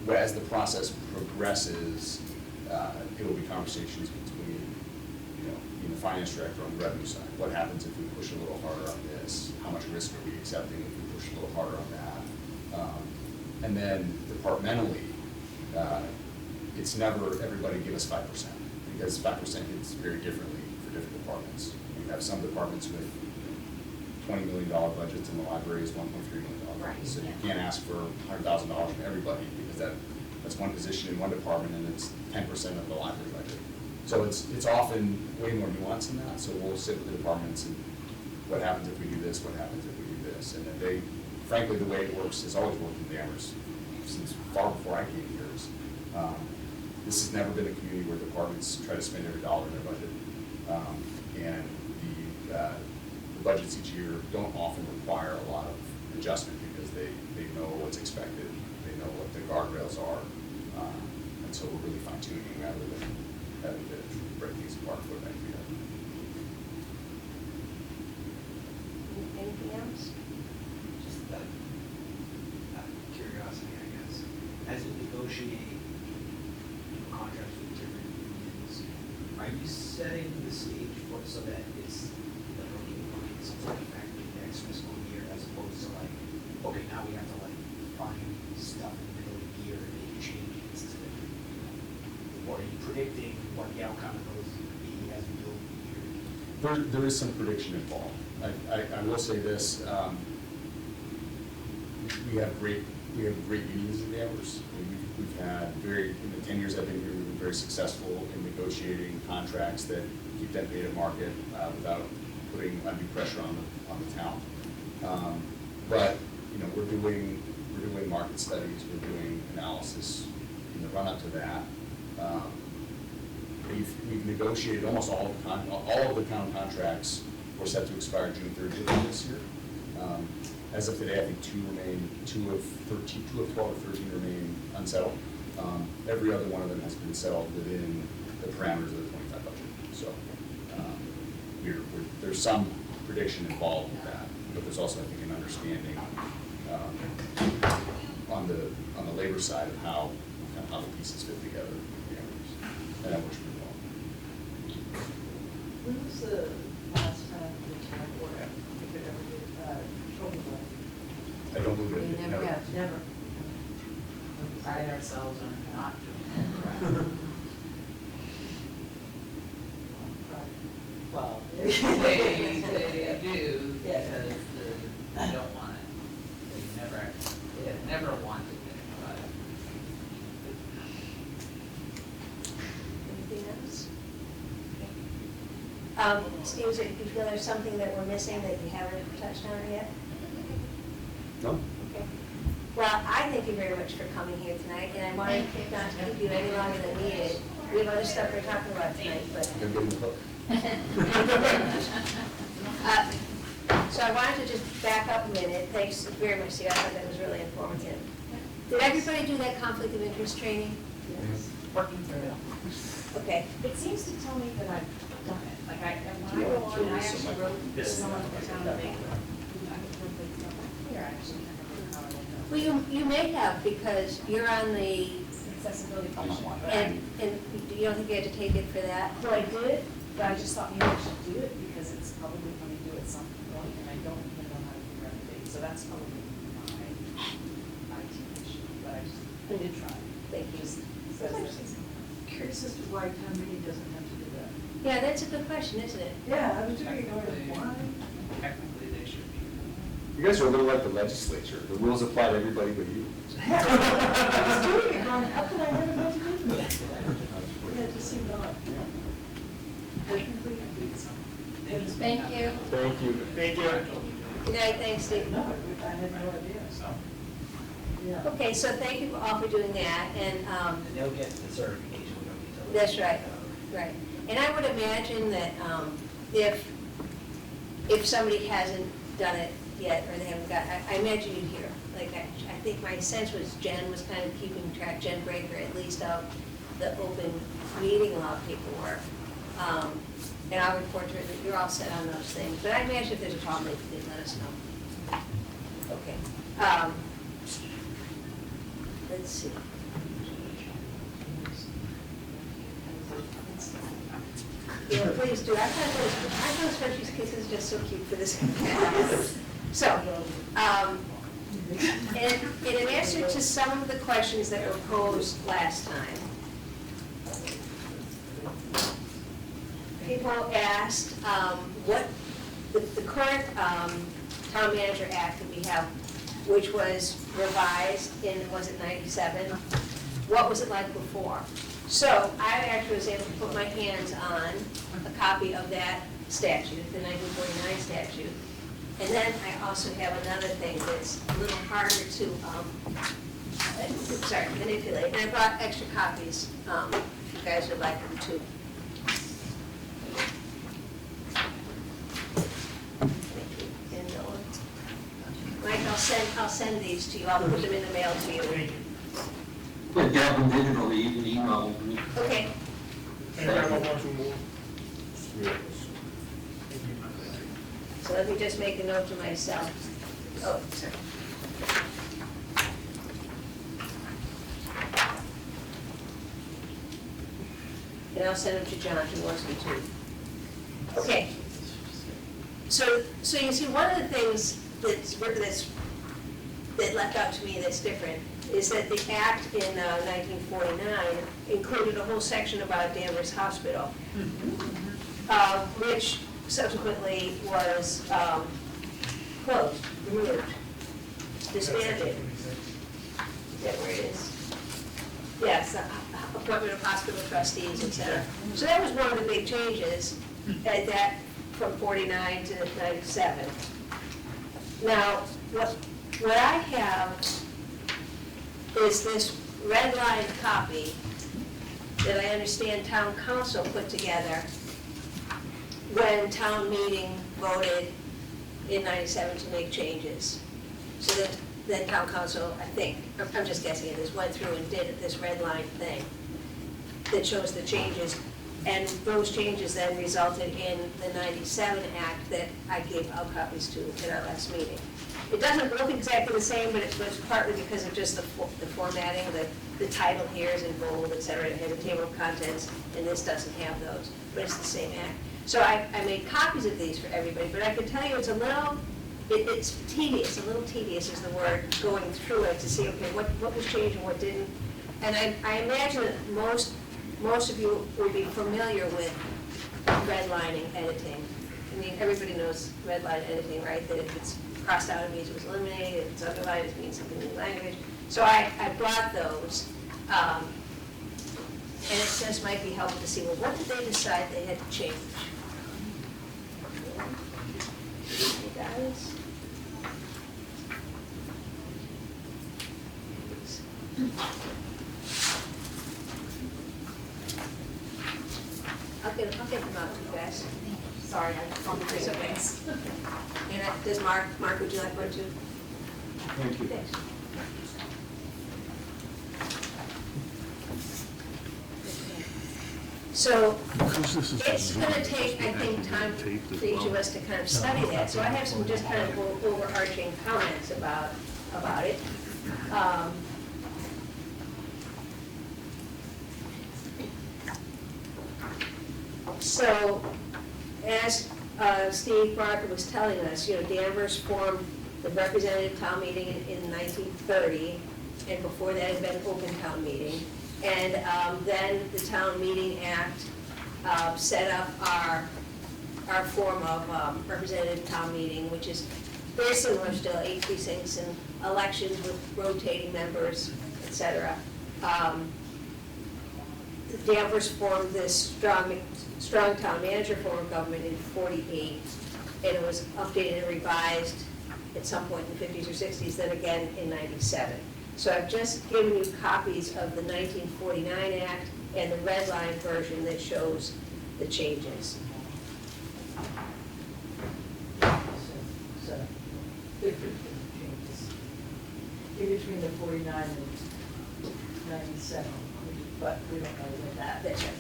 As the process progresses, it will be conversations between, the finance director on the revenue side. What happens if we push a little harder on this? How much risk are we accepting if we push a little harder on that? And then departmentally, it's never everybody give us 5%, because 5% hits very differently for different departments. We have some departments with $20 million budgets, and the library is $1.3 million. Right. So you can't ask for $100,000 from everybody, because that's one position in one department, and it's 10% of the library budget. So it's often way more nuanced than that. So we'll sit with the departments and what happens if we do this, what happens if we do this, and then frankly, the way it works has always worked in Danvers since far before I came here. This has never been a community where departments try to spend every dollar in their budget, and the budgets each year don't often require a lot of adjustment, because they know what's expected, they know what the guardrails are, and so we're really fine-tuning rather than having to break things apart for that together. Anything else? Just out of curiosity, I guess. As you negotiate contracts with different unions, are you setting the stage for so that it's like, okay, something effective next fiscal year, as opposed to like, okay, now we have to find stuff in the middle of the year and make changes to it? Or are you predicting what the outcome of those will be as we go through the year? There is some prediction involved. I will say this, we have great unions in Danvers. We've had in the 10 years I've been here, we've been very successful in negotiating contracts that keep them paid at market without putting undue pressure on the town. But we're doing market studies, we're doing analysis in the run up to that. We've negotiated almost all of the town contracts were set to expire June 30th of this year. As of today, I think two of 12 or 13 remain unsettled. Every other one of them has been settled within the parameters of the 25 budget. So there's some prediction involved with that, but there's also, I think, an understanding on the labor side of how the pieces fit together. And that works pretty well. When was the last time the town board, if it ever did, trophy vote? I don't believe We it. never have. Never. Pride ourselves on not doing Well, they do, Yeah. because they don't want it. They never actually Steve, do you feel there's something that we're missing that you haven't touched on yet? No? Okay. Well, I thank you very much for coming here tonight, and I wanted not to keep you any longer than needed. We have other stuff we're talking about tonight, but. I'm getting the hook. So I wanted to just back up a minute. Thanks very much, Steve. I thought that was really informative. Did everybody do that conflict of interest training? Working through it. Okay. It seems to tell me that I've done it, like when I go on, I actually wrote someone for town to make. Here, actually, I don't know how I wrote Well, you may have, because you're on the, that. Accessibility function one, but and you don't think you had to take it for that? well, I did, but I just thought maybe I should do it because it's probably coming due at some point, and I don't even know how to figure out the date, so that's probably my IT issue, but I did try. Thank you. Just So I'm curious as to why town meeting doesn't have to do that. Yeah, that's a good question, isn't it? Yeah, I was doing why? Technically, they should be. You guys are a little like the legislature. The rules apply to everybody but you. I was doing it, going, how can I never have to do that? Yeah, it just seemed odd. Technically, I did something. Thank you. Thank you. Thank you. Good night, thanks, Steve. No, I had no idea, so. Yeah. Okay, so thank you all for doing that, and, And they'll get the certification, we don't need to. that's right, right. And I would imagine that if somebody hasn't done it yet, or they haven't got, I imagine you'd hear. Like, I think my sense was Jen was kind of keeping track, Jen Breaker at least, of the open meeting law paperwork. And I'll report to her that you're all set on those things. But I imagine if there's a problem, they'd let us know. Okay. Let's see. Yeah, please do. I thought those Hershey's Kisses just so cute for this. So, in answer to some of the questions that were posed last time, people asked what the current Town Manager Act that we have, which was revised in, was it 97? What was it like before? So I actually was able to put my hands on a copy of that statute, the 1949 statute. And then I also have another thing that's a little harder to, manipulate. And I brought extra copies, if you guys would like them too. And, Mike, I'll send these to you. I'll put them in the mail to you. Thank you. Yeah, get them digitally, you can email me. Okay. And grab a bunch of more. So let me just make a note to myself. Oh, sorry. And I'll send them to John, who wants me to. Okay. So you see, one of the things that left out to me that's different is that the act in 1949 included a whole section about Danvers Hospital, which subsequently was closed, removed, disbanded. Is that where it is? Yes, appointment of hospital trustees, et cetera. So that was one of the big changes at that from 49 to 97. Now, what I have is this red line copy that I understand town council put together when town meeting voted in 97 to make changes. So that then town council, I think, I'm just guessing at this, went through and did this red line thing that shows the changes. And those changes then resulted in the 97 Act that I gave out copies to at our last meeting. It doesn't look exactly the same, but it's partly because of just the formatting. The title here is in bold, et cetera. It has a table of contents, and this doesn't have those, but it's the same act. So I made copies of these for everybody, but I can tell you it's a little, it's tedious, a little tedious is the word, going through it to see, okay, what was changed and what didn't. And I imagine that most of you will be familiar with redlining editing. I mean, everybody knows redline editing, right? That if it's crossed out, it means it was eliminated. If it's underlined, it means something in the language. So I brought those, and it just might be helpful to see, well, what did they decide they had to change? I'll get them out to you guys. Sorry, I found the It's okay. things. And does Mark, would you like one too? Thank you. Thanks. So it's going to take, I think, time for each of us to kind of study that. So I have some just kind of overarching comments about it. So as Steve Barker was telling us, Danvers formed the representative town meeting in 1930, and before that had been open town meeting. And then the Town Meeting Act set up our form of representative town meeting, which is very similar still, 8 precincts and elections with rotating members, et cetera. Danvers formed this strong town manager form of government in 48, and it was updated and revised at some point in the 50s or 60s, then again in 97. So I've just given you copies of the 1949 Act and the red line version that shows the changes. So, different changes. In between the 49 and 97, but we don't know what that. That's right.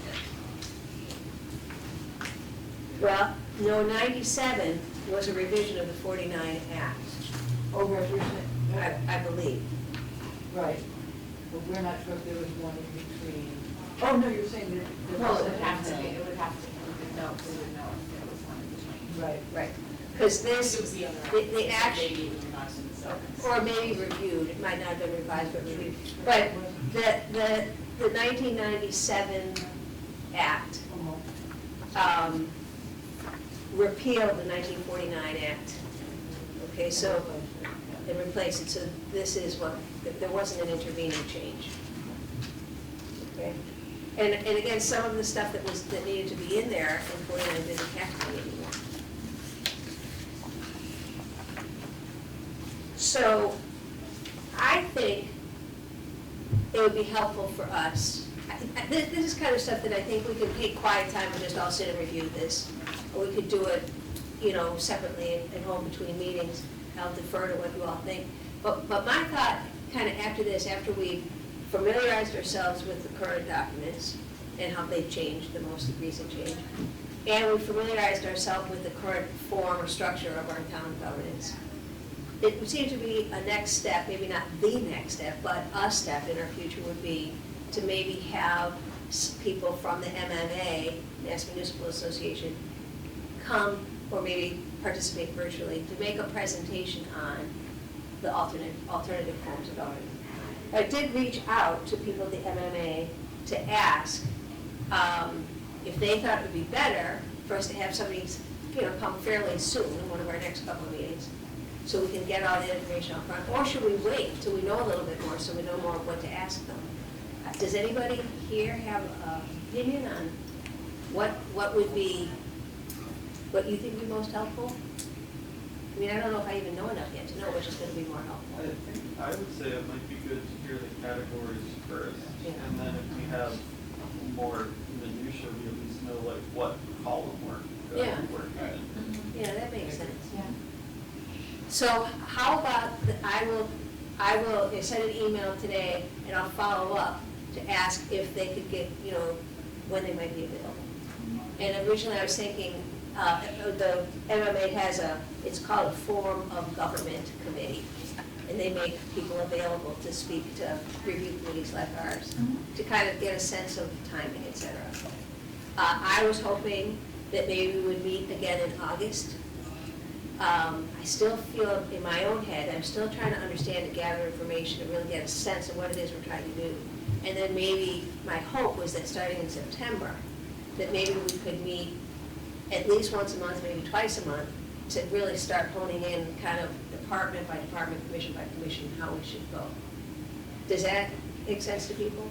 Well, no, 97 was a revision of the 49 Act, Over, I believe. right, but we're not sure if there was one in between. Oh, no, you're saying that there Well, wasn't. it would have to be, we would know if there was one in between. Right. Right. Because It this, was the other. the act, Maybe it was revised in the seconds. or maybe reviewed, it might not have been revised, but reviewed. But the 1997 Act repealed the 1949 Act. Okay, so it replaced it, so this is what, there wasn't an intervening change. Okay? And again, some of the stuff that needed to be in there in 49 didn't have to be anymore. So I think it would be helpful for us, this is kind of stuff that I think we could take quiet time and just all sit and review this. Or we could do it, separately at home between meetings. I'll defer to what you all think. But my thought, kind of after this, after we familiarized ourselves with the current documents and how they've changed, the most recent change, and we familiarized ourselves with the current form or structure of our town governance, it would seem to be a next step, maybe not the next step, but a step in our future would be to maybe have people from the MMA, Mass Municipal Association, come or maybe participate virtually to make a presentation on the alternative forms of government. I did reach out to people at the MMA to ask if they thought it would be better for us to have somebody, come fairly soon in one of our next couple of meetings, so we can get all the information up front, or should we wait till we know a little bit more so we know more of what to ask them? Does anybody here have an opinion on what would be, what you think would be most helpful? I mean, I don't know if I even know enough yet to know which is going to be more helpful. I would say it might be good to hear the categories first, Yeah. and then if we have more minutia, we at least know like what column we're Yeah. working in. Yeah, that makes sense. Yeah. So how about, I will send an email today and I'll follow up to ask if they could get, when they might be available. And originally I was thinking, the MMA has it's called a Form of Government Committee. And they make people available to speak to review committees like ours, to kind of get a sense of timing, et cetera. I was hoping that maybe we would meet again in August. I still feel in my own head, I'm still trying to understand and gather information and really get a sense of what it is we're trying to do. And then maybe, my hope was that starting in September, that maybe we could meet at least once a month, maybe twice a month, to really start honing in kind of department by department, commission by commission, how we should go. Does that make sense to people?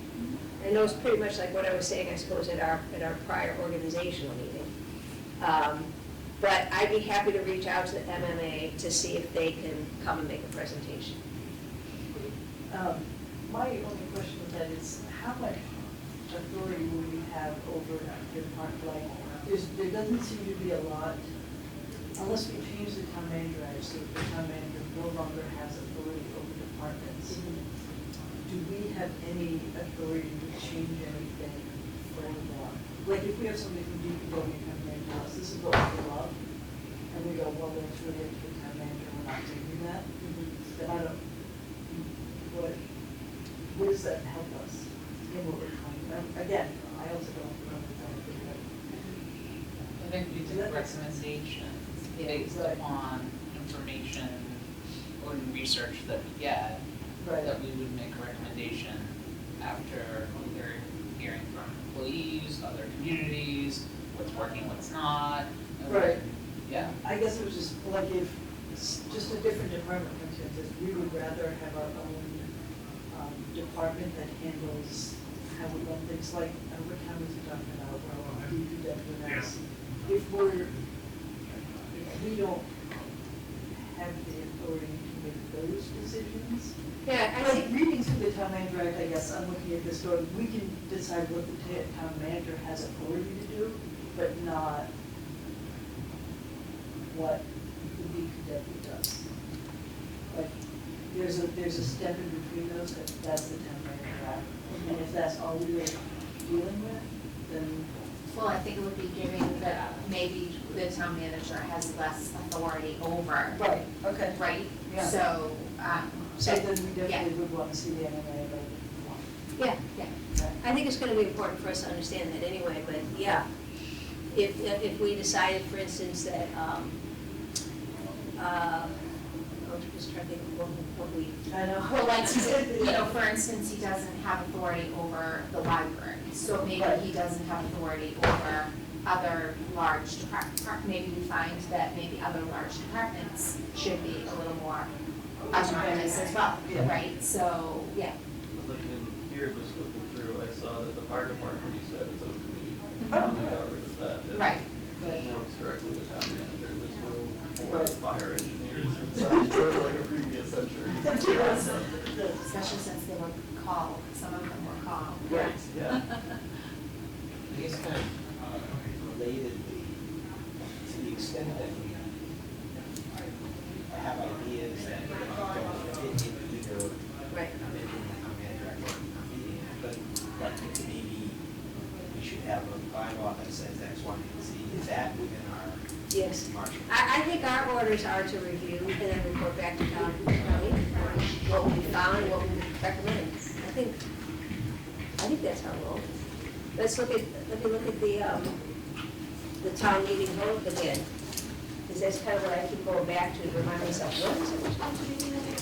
I know it's pretty much like what I was saying, I suppose, at our prior organizational meeting. But I'd be happy to reach out to the MMA to see if they can come and make a presentation. my only question with that is, how much authority will we have over the department? Like, there doesn't seem to be a lot, unless we change the town manager act, so the town manager no longer has authority over departments. Do we have any authority to change anything for the law? Like, if we have somebody from DPW coming in and tell us, this is what we love, and we go, well, that's really up to the town manager, we're not taking that, then I don't, what does that help us in what we're trying to, again, I also don't remember that. I think we did recommendations based upon information or research that we get, that we would make a recommendation after either hearing from employees, other communities, what's working, what's not. And Right. Yeah. I guess it was just like if it's just a different department comes in, says, we would rather have our own department that handles how we run things like, what town was he talking about, well, DPW. If we don't have the authority to make those decisions. Yeah, I Like think, reading through the town manager act, I guess, I'm looking at this going, we can decide what the town manager has authority to do, but not what the DPW does. Like, there's a step in between those, that's the town manager act. And if that's all we are dealing with, then. Well, I think it would be giving the, maybe the town manager has less authority over, Right, okay. right? Yeah. So, So then we yeah. definitely would want to see the MMA, but. yeah, I think it's gonna be important for us to understand that anyway, but yeah. If we decided, for instance, that, I'm just trying to think of what we, I know. well, like, you know, for instance, he doesn't have authority over the library. So maybe he doesn't have authority over other large departments. Maybe we find that maybe other large departments should be a little more autonomous as well, Yeah. right? So, yeah. Looking here, just looking through, I saw that the fire department, you said, is open committee. Oh, Covered with that. It Right. Works directly with town manager, there's no Right. fire engineers, it's sort of like a previous century. Especially since they were called, some of them were called. Right, yeah. I guess kind of relatedly, to the extent that we have ideas that don't fit in either right. amending the town manager act or town meeting, but maybe we should have a bylaw that says X, Y, and Z. Is that within our Yes. margin? I think our orders are to review and then report back to town meeting, what we found, and what we recommend. I think that's our role. Let me look at the town meeting vote again. Because that's kind of what I keep going back to remind myself, what is it we're supposed to be doing?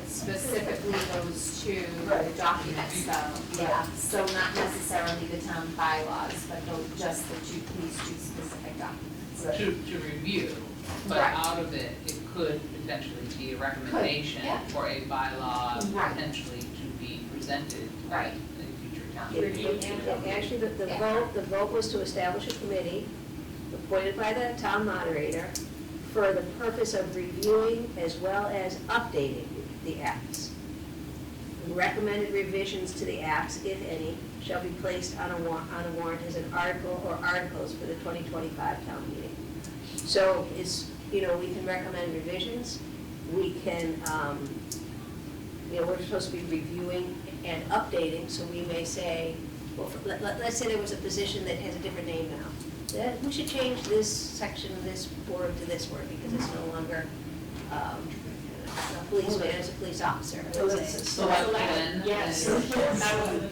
Specifically those two Right. documents though, yeah. So not necessarily the town bylaws, but just these two specific documents. To review, but Right. out of it, it could potentially be a recommendation yeah. for a bylaw Right. potentially to be presented Right. in future town And- meetings. and Actually, the Yeah. vote was to establish a committee appointed by the town moderator for the purpose of reviewing as well as updating the acts. Recommended revisions to the acts, if any, shall be placed on a warrant as an article or articles for the 2025 town meeting. So it's, we can recommend revisions, we can, we're supposed to be reviewing and updating, so we may say, well, let's say there was a position that has a different name now. That we should change this section of this word to this word because it's no longer a policeman, it's a police officer. So let's that's say. Selectmen. Yes.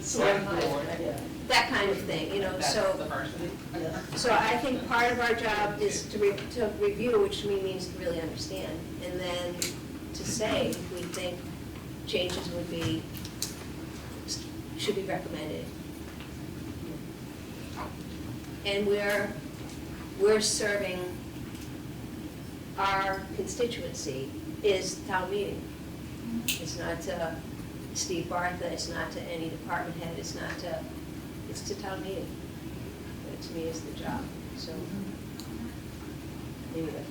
Select board. Yeah. That kind of thing, That's so. the first thing. Yeah. So I think part of our job is to review, which to me means to really understand, and then to say if we think changes should be recommended. And we're serving, our constituency is town meeting. It's not to Steve Bartha, it's not to any department head, it's to town meeting. That to me is the job, so. Anyway.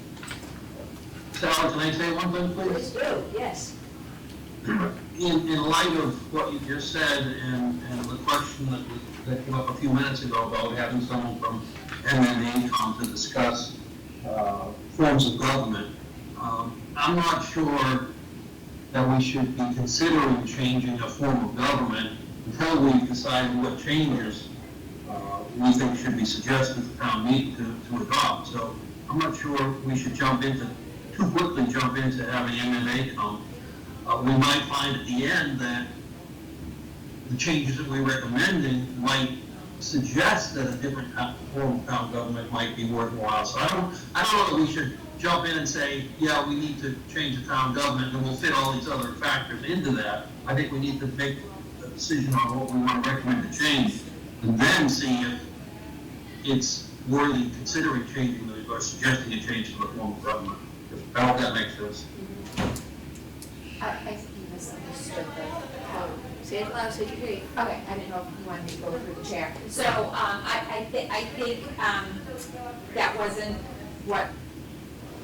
Sal, can I say one thing, Please please? do, yes. in light of what you just said and the question that came up a few minutes ago about having someone from MMA come to discuss forms of government, I'm not sure that we should be considering changing a form of government until we've decided what changes we think should be suggested to town meeting to adopt. So I'm not sure we should too quickly jump into having MMA come. We might find at the end that the changes that we're recommending might suggest that a different form of town government might be worthwhile. So I don't know that we should jump in and say, yeah, we need to change the town government and we'll fit all these other factors into that. I think we need to make a decision on what we want to recommend to change and then see if it's worthy considering changing or suggesting a change to the form of government. I hope that makes sense. I think you misunderstood the, Say it loud so you can hear you. okay, I didn't know if you wanted me to go through the chair. So, I think, that wasn't what,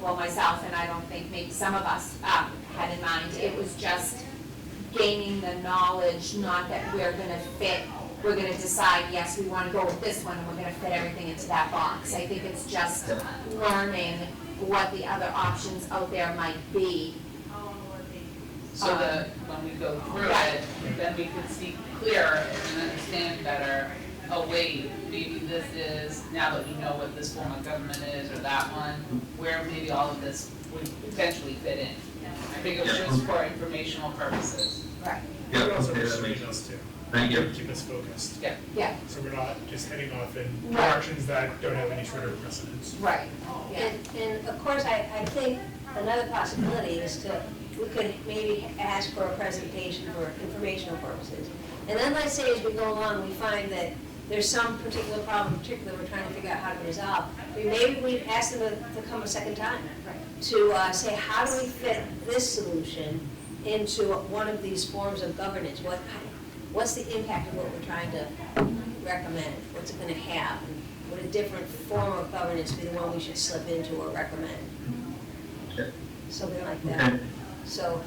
well, myself and I don't think maybe some of us, had in mind. It was just gaining the knowledge, not that we're gonna decide, yes, we wanna go with this one and we're gonna fit everything into that box. I think it's just learning what the other options out there might be. So that when we go through it, then we could see clearer and understand better, oh wait, maybe this is, now that we know what this form of government is, or that one, where maybe all of this would potentially fit in. I think it was just for informational purposes. Right. It would also okay, that persuade makes us too. Thank you. Keep us focused. Yeah, So we're not just heading off in Right. directions that don't have any sort of precedence. right, yeah. And of course, I think another possibility is we could maybe ask for a presentation for informational purposes. And then let's say as we go along, we find that there's some particular problem, we're trying to figure out how to resolve. Maybe we ask them to come a second time, to say, how do we fit this solution into one of these forms of governance? What's the impact of what we're trying to recommend? What's it gonna have? And would a different form of governance be the one we should slip into or recommend? Okay. Something like that. Okay. So,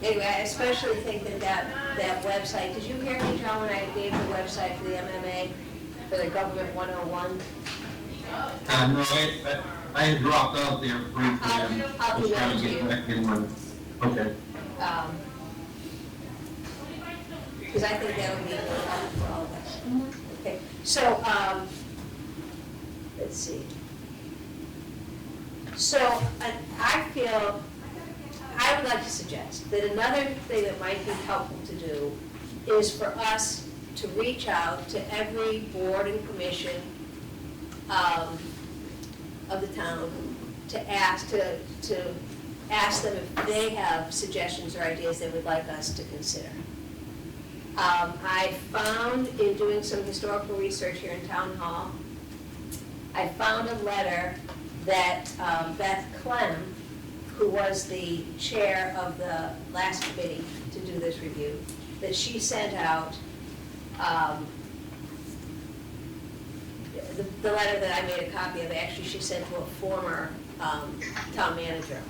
anyway, I especially think that website, did you hear me, John, when I gave the website for the MMA, for the Government 101? No, I had dropped out there briefly. I'll was email trying it to get you. back in when- Okay. Because I think that would be really helpful for all of us. Okay, so, let's see. So, I feel, I would like to suggest that another thing that might be helpful to do is for us to reach out to every board and commission of the town to ask them if they have suggestions or ideas they would like us to consider. I found in doing some historical research here in Town Hall, I found a letter that Beth Clem, who was the chair of the last committee to do this review, that she sent out, the letter that I made a copy of, actually she sent to a former town manager.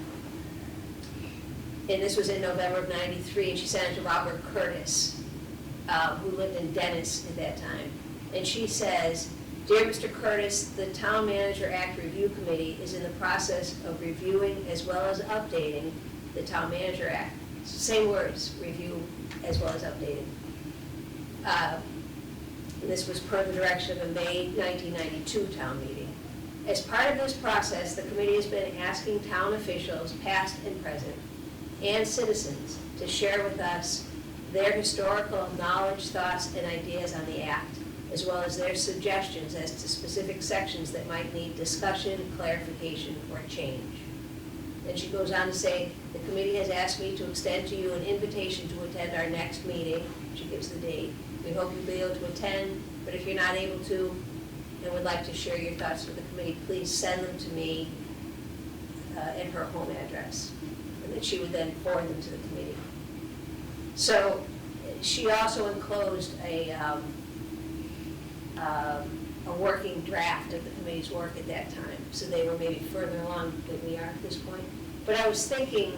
And this was in November of '93, and she sent it to Robert Curtis, who lived in Dennis at that time. And she says, "Dear Mr. Curtis, the Town Manager Act Review Committee is in the process of reviewing as well as updating the Town Manager Act." Same words, review as well as updating. This was per the direction of a May 1992 town meeting. As part of this process, the committee has been asking town officials, past and present, and citizens to share with us their historical knowledge, thoughts, and ideas on the act, as well as their suggestions as to specific sections that might need discussion, clarification, or change. Then she goes on to say, the committee has asked me to extend to you an invitation to attend our next meeting. She gives the date. We hope you'll be able to attend, but if you're not able to and would like to share your thoughts with the committee, please send them to me at her home address. And then she would then forward them to the committee. So she also enclosed a working draft of the committee's work at that time. So they were maybe further along than we are at this point. But I was thinking,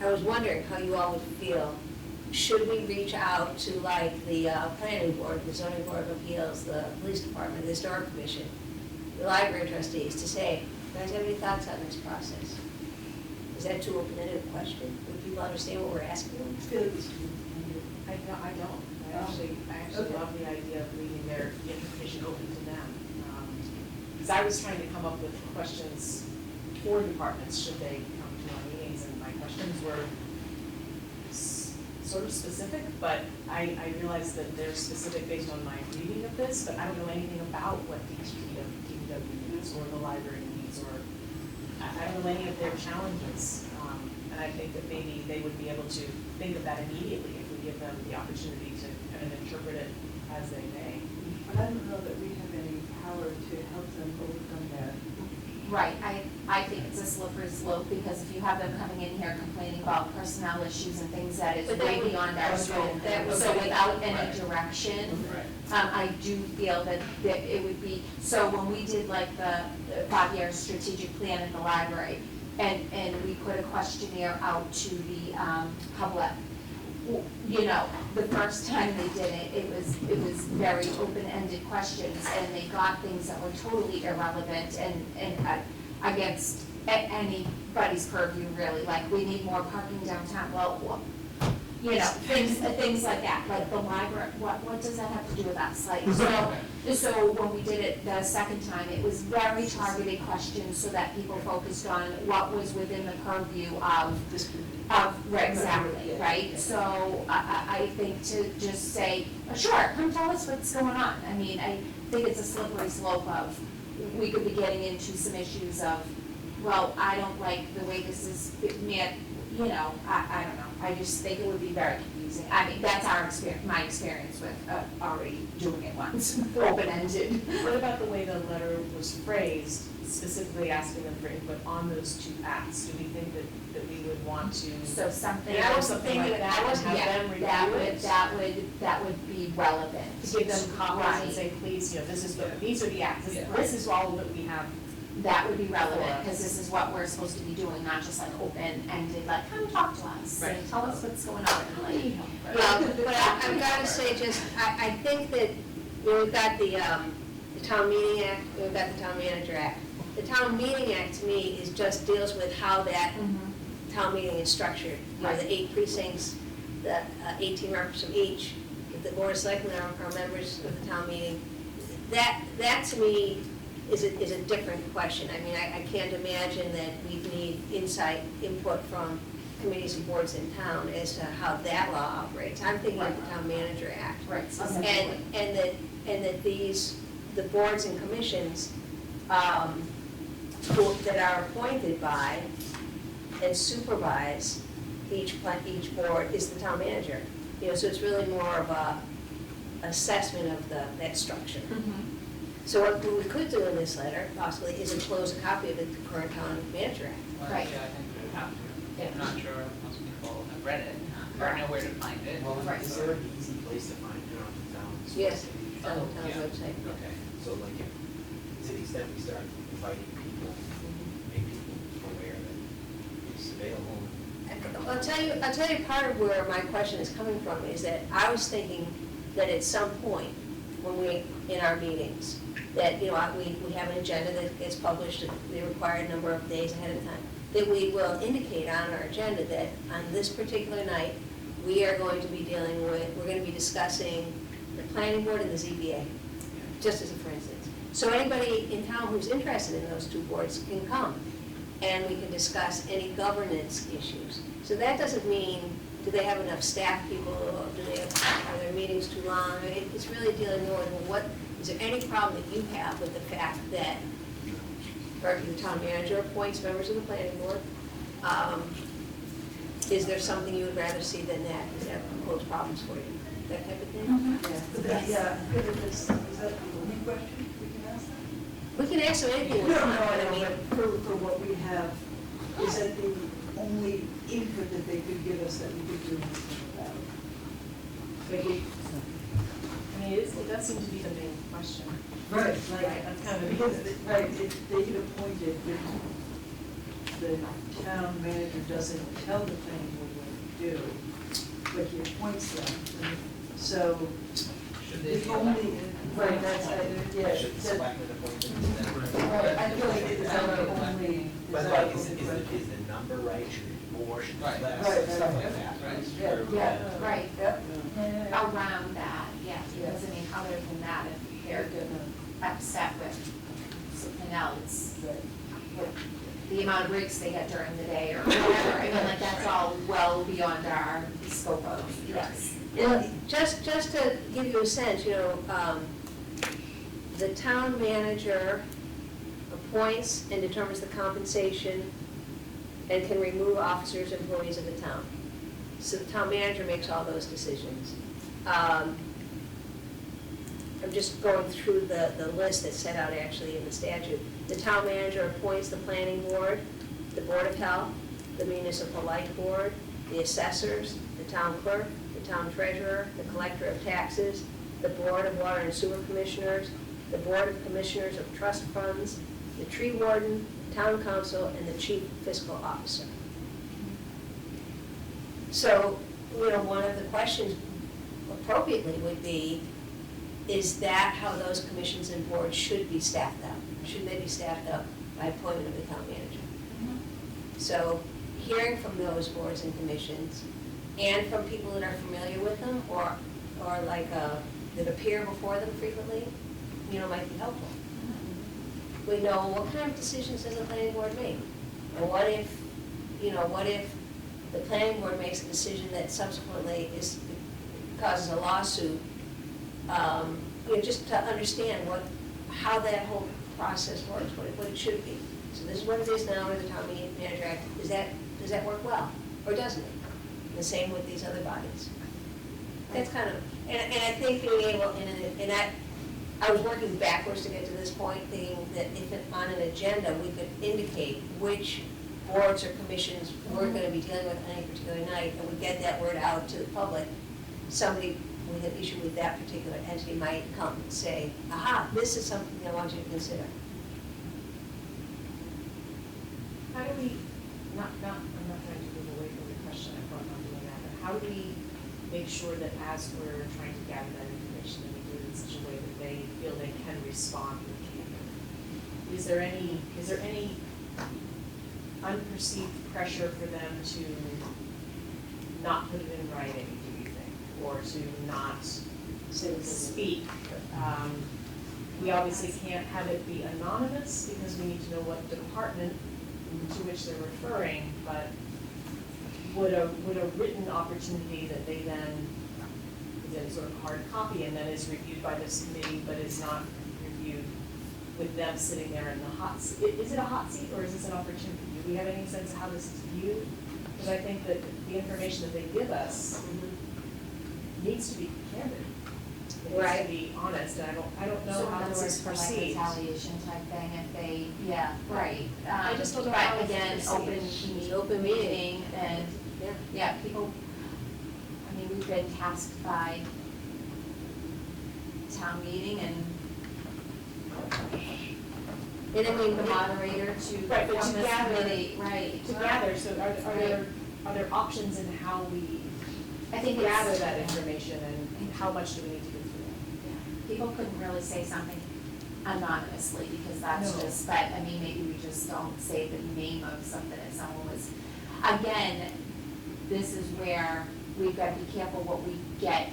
I was wondering how you all would feel. Should we reach out to like the planning board, the zoning board of appeals, the police department, the historic commission, the library trustees to say, you guys have any thoughts on this process? Is that too open-ended a question? Would people understand what we're asking them? I don't. I actually Okay. love the idea of leaving their information open to them. Because I was trying to come up with questions for departments should they come to our meetings, and my questions were sort of specific, but I realized that they're specific based on my reading of this, but I don't know anything about what each DPW needs or the library needs, or I don't know any of their challenges. And I think that maybe they would be able to think of that immediately if we give them the opportunity to kind of interpret it as they may. But I don't know that we have any power to help them overcome that. Right, I think it's a slippery slope, because if you have them coming in here complaining about personnel issues and things that is But that way would- beyond our scope. that would- So without any Right. direction, Right. I do feel that it would be, so when we did like the 5-year strategic plan at the library, and we put a questionnaire out to the public, you know, the first time they did it, it was very open-ended questions, and they got things that were totally irrelevant and against anybody's purview, really, like, we need more parking downtown, well, you know, things like that, like the library, what does that have to do with us? Like, so when we did it the second time, it was very targeted questions so that people focused on what was within the purview of, right, exactly, right? So I think to just say, sure, come tell us what's going on. I mean, I think it's a slippery slope of, we could be getting into some issues of, well, I don't like the way this is, you know, I don't know. I just think it would be very confusing. I mean, that's my experience with already doing it once, open-ended. What about the way the letter was phrased, specifically asking them for input on those two acts? Do we think that we would want to? So something, Yeah, or something like that, and have them review it? that would be relevant. To give them copies and Right. say, please, you know, these are the acts, Yeah. this is all that we have. That would be relevant, because this is what we're supposed to be doing, not just like open-ended, like, come talk to us, and Right. tell us what's going on, and like, But I've got to say, just, I think that, you know, we've got the Town Meeting Act, we've got the Town Manager Act. The Town Meeting Act, to me, just deals with how that town meeting is structured. You know, the 8 precincts, the 18 reps from each, the Board of Selectmen are members of the town meeting. That to me is a different question. I mean, I can't imagine that we need input from committees and boards in town as to how that law operates. I'm thinking of the Town Manager Act. right, And that the boards and commissions that are appointed by and supervise each board is the town manager. You know, so it's really more of a assessment of that structure. So what we could do in this letter, possibly, is enclose a copy of the current town manager act. Well, Right. yeah, I think we would have to. I'm not sure most people have read it, or know where to find it. Well, Right. is there an easy place to find it on the town's Yes. website? Town yeah. website. Okay, so like if, to the extent we start inviting people, make people aware that it's available. I'll tell you part of where my question is coming from is that I was thinking that at some point, when we, in our meetings, that, you know, we have an agenda that gets published the required number of days ahead of time, that we will indicate on our agenda that on this particular night, we are going to be we're going to be discussing the planning board and the ZBA, just as a for instance. So anybody in town who's interested in those two boards can come, and we can discuss any governance issues. So that doesn't mean, do they have enough staff people, or are their meetings too long? I mean, it's really dealing more with is there any problem that you have with the fact that the town manager appoints members of the planning board? Is there something you would rather see than that? Does that pose problems for you? That type of thing? Is that the only question we can ask them? We can ask them anything we No, want, but I no, mean, for what we have, is that the only input that they could give us that we could do anything about? Maybe, I mean, it does seem to be the main question. right, Right, that's kind of. because, right, they get appointed, the town manager doesn't tell the planning board what to do, but he appoints them. And so, Should they the be only, elected? right, that's, yeah, Should the that- selectmen appoint them instead of? right, I feel like it's our only. But it's like, our is only the number right, should it be more, should it be Right. less, Right, stuff right. like that. Yeah, yeah. Right, Yep. around that, yeah, because I mean, other than that, if they're upset with something else, with the amount of breaks they get during the day or whatever, I mean, like, that's all well beyond our scope of, yes. And just to give you a sense, the town manager appoints and determines the compensation and can remove officers, employees of the town. So the town manager makes all those decisions. I'm just going through the list that's set out actually in the statute. The town manager appoints the planning board, the board of health, the municipal light board, the assessors, the town clerk, the town treasurer, the collector of taxes, the board of water and sewer commissioners, the board of commissioners of trust funds, the tree warden, town council, and the chief fiscal officer. So, one of the questions appropriately would be, is that how those commissions and boards should be staffed up? Should they be staffed up by appointment of the town manager? So, hearing from those boards and commissions, and from people that are familiar with them, or like, that appear before them frequently, might be helpful. We know what kind of decisions does the planning board make? And what if the planning board makes a decision that subsequently causes a lawsuit? Just to understand how that whole process works, what it should be. So this is what it is now under the Town Manager Act. Does that work well, or doesn't it? The same with these other bodies. That's kind of, and I think being able, and I was working backwards to get to this point, thinking that if on an agenda, we could indicate which boards or commissions we're going to be dealing with on any particular night, and we get that word out to the public, somebody with an issue with that particular entity might come and say, aha, this is something I want you to consider. How do we, I'm not trying to move away from the question I brought on doing that, but how do we make sure that as we're trying to gather that information, that we do it in such a way that they feel they can respond with candor? Is there any unperceived pressure for them to not put it in writing, do you think, or to not speak? We obviously can't have it be anonymous because we need to know what department to which they're referring, but would a written opportunity that they then is in sort of hard copy and then is reviewed by this committee but is not reviewed with them sitting there in the hot seat? Is it a hot seat or is this an opportunity? Do we have any sense of how this is viewed? Because I think that the information that they give us needs to be candid. It needs Right. to be honest, and I don't know So how in other this words, is for like perceived. retaliation type thing, if they, yeah, right. I just don't know how But it's again, perceived. open meeting and, Yeah. yeah, people, I mean, we've been tasked by town meeting and And I mean, the moderator to, Right, but from to this gather- committee, right. To gather, so are there options in how we I think gather it's, that information and how much do we need to go through people couldn't really say something anonymously because that's No. just, but I mean, maybe we just don't say the name of something that someone was, again, this is where we've got to be careful what we get,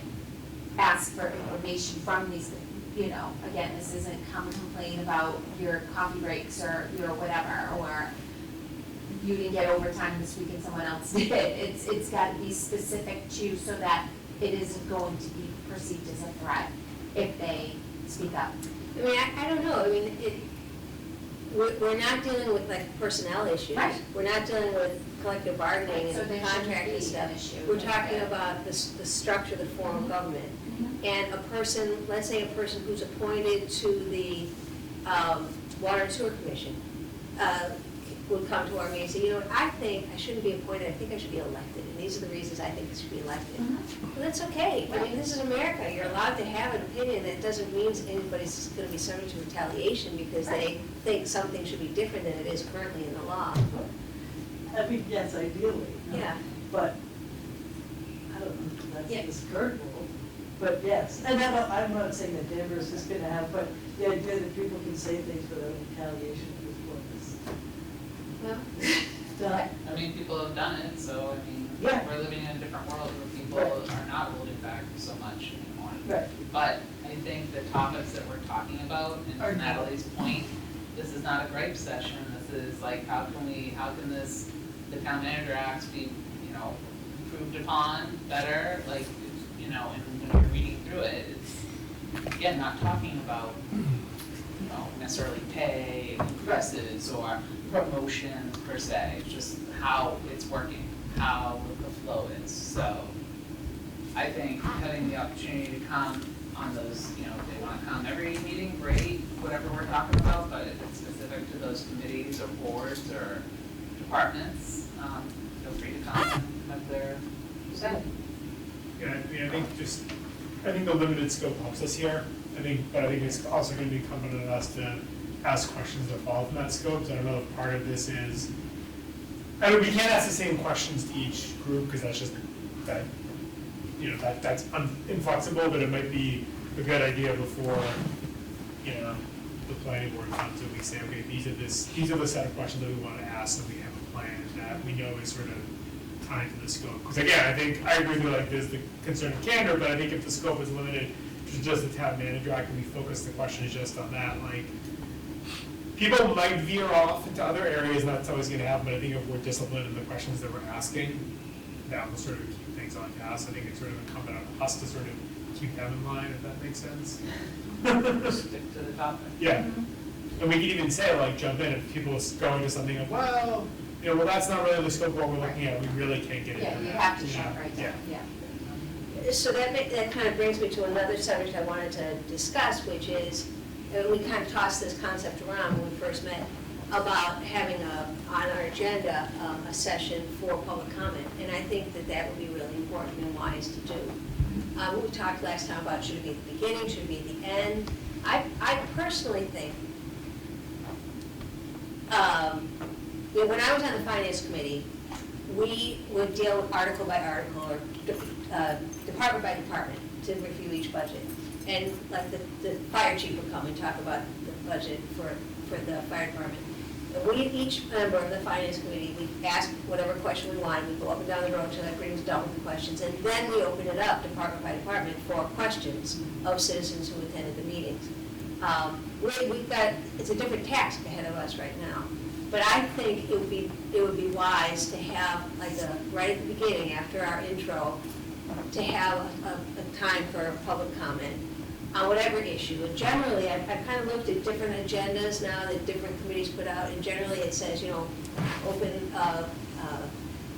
ask for information from these, again, this isn't come complain about your coffee breaks or your whatever, or you didn't get overtime this week and someone else did. It's got to be specific to, so that it isn't going to be perceived as a threat if they speak up. I mean, I don't know, I mean, we're not dealing with like personnel issues. Right. We're not dealing with collective bargaining So and there shouldn't contract and be stuff. an issue We're with talking it. about the structure, the form of government. Mhm. And a person, let's say a person who's appointed to the Water and Sewer Commission, would come to our meeting and say, I think I shouldn't be appointed, I think I should be elected, and these are the reasons I think I should be elected. Mhm. Well, that's okay, I mean, this is America, you're allowed to have an opinion, that doesn't mean anybody's gonna be subject to retaliation because they think something should be different than it is currently in the law. I mean, yes, ideally. Yeah. But, I don't know if Yeah. that's this current rule, but yes. And I'm not saying that Danvers is gonna have, but the idea that people can say things without retaliation is what is Well, done. I mean, people have done it, so I mean, Yeah. we're living in a different world where people Right. are not holding back so much anymore. Right. But I think the topics that we're talking about, and Are to not. Natalie's point, this is not a gripe session, this is like, how can the town manager acts be, improved upon better, like, and when you're reading through it, it's, again, not talking about, necessarily pay increases or promotions per se, it's just how it's working, how the flow is, so. I think having the opportunity to come on those, if they wanna come every meeting, great, whatever we're talking about, but if it's specific to those committees or boards or departments, feel free to come and have their say. Yeah, I mean, I think the limited scope helps us here. But I think it's also gonna be incumbent on us to ask questions that fall from that scope. So I don't know if part of this is, we can't ask the same questions to each group, because that's just, that's inflexible, but it might be a good idea before, the planning board comes and we say, okay, these are the set of questions that we wanna ask, and we have a plan that we know is sort of tied to the scope. Because again, I think, I agree with like, there's the concern of candor, but I think if the scope is limited to just the town manager, I can we focus the questions just on that, like, people might veer off into other areas, and that's always gonna happen, but I think if we're disciplined in the questions that we're asking, that will sort of keep things on task. I think it's sort of incumbent on us to sort of keep them in line, if that makes sense. Stick to the topic. Yeah, and we could even say, like, jump in if people is going to something of, well, that's not really the scope of what we're looking at, we really can't get into that. Yeah, you have to you shut know? right Yeah. down, yeah. So that kind of brings me to another subject I wanted to discuss, which is, we kind of tossed this concept around when we first met, about having on our agenda, a session for public comment. And I think that would be really important and wise to do. We talked last time about should it be at the beginning, should it be at the end. I personally think, when I was on the finance committee, we would deal with article by article or department by department to review each budget. And like the fire chief would come and talk about the budget for the fire department. And each member of the finance committee, we ask whatever question we wanted, we go up and down the road until everybody's done with the questions, and then we open it up department by department for questions of citizens who attended the meetings. It's a different task ahead of us right now. But I think it would be wise to have, like, right at the beginning, after our intro, to have a time for public comment on whatever issue. And generally, I've kind of looked at different agendas now that different committees put out, and generally it says, open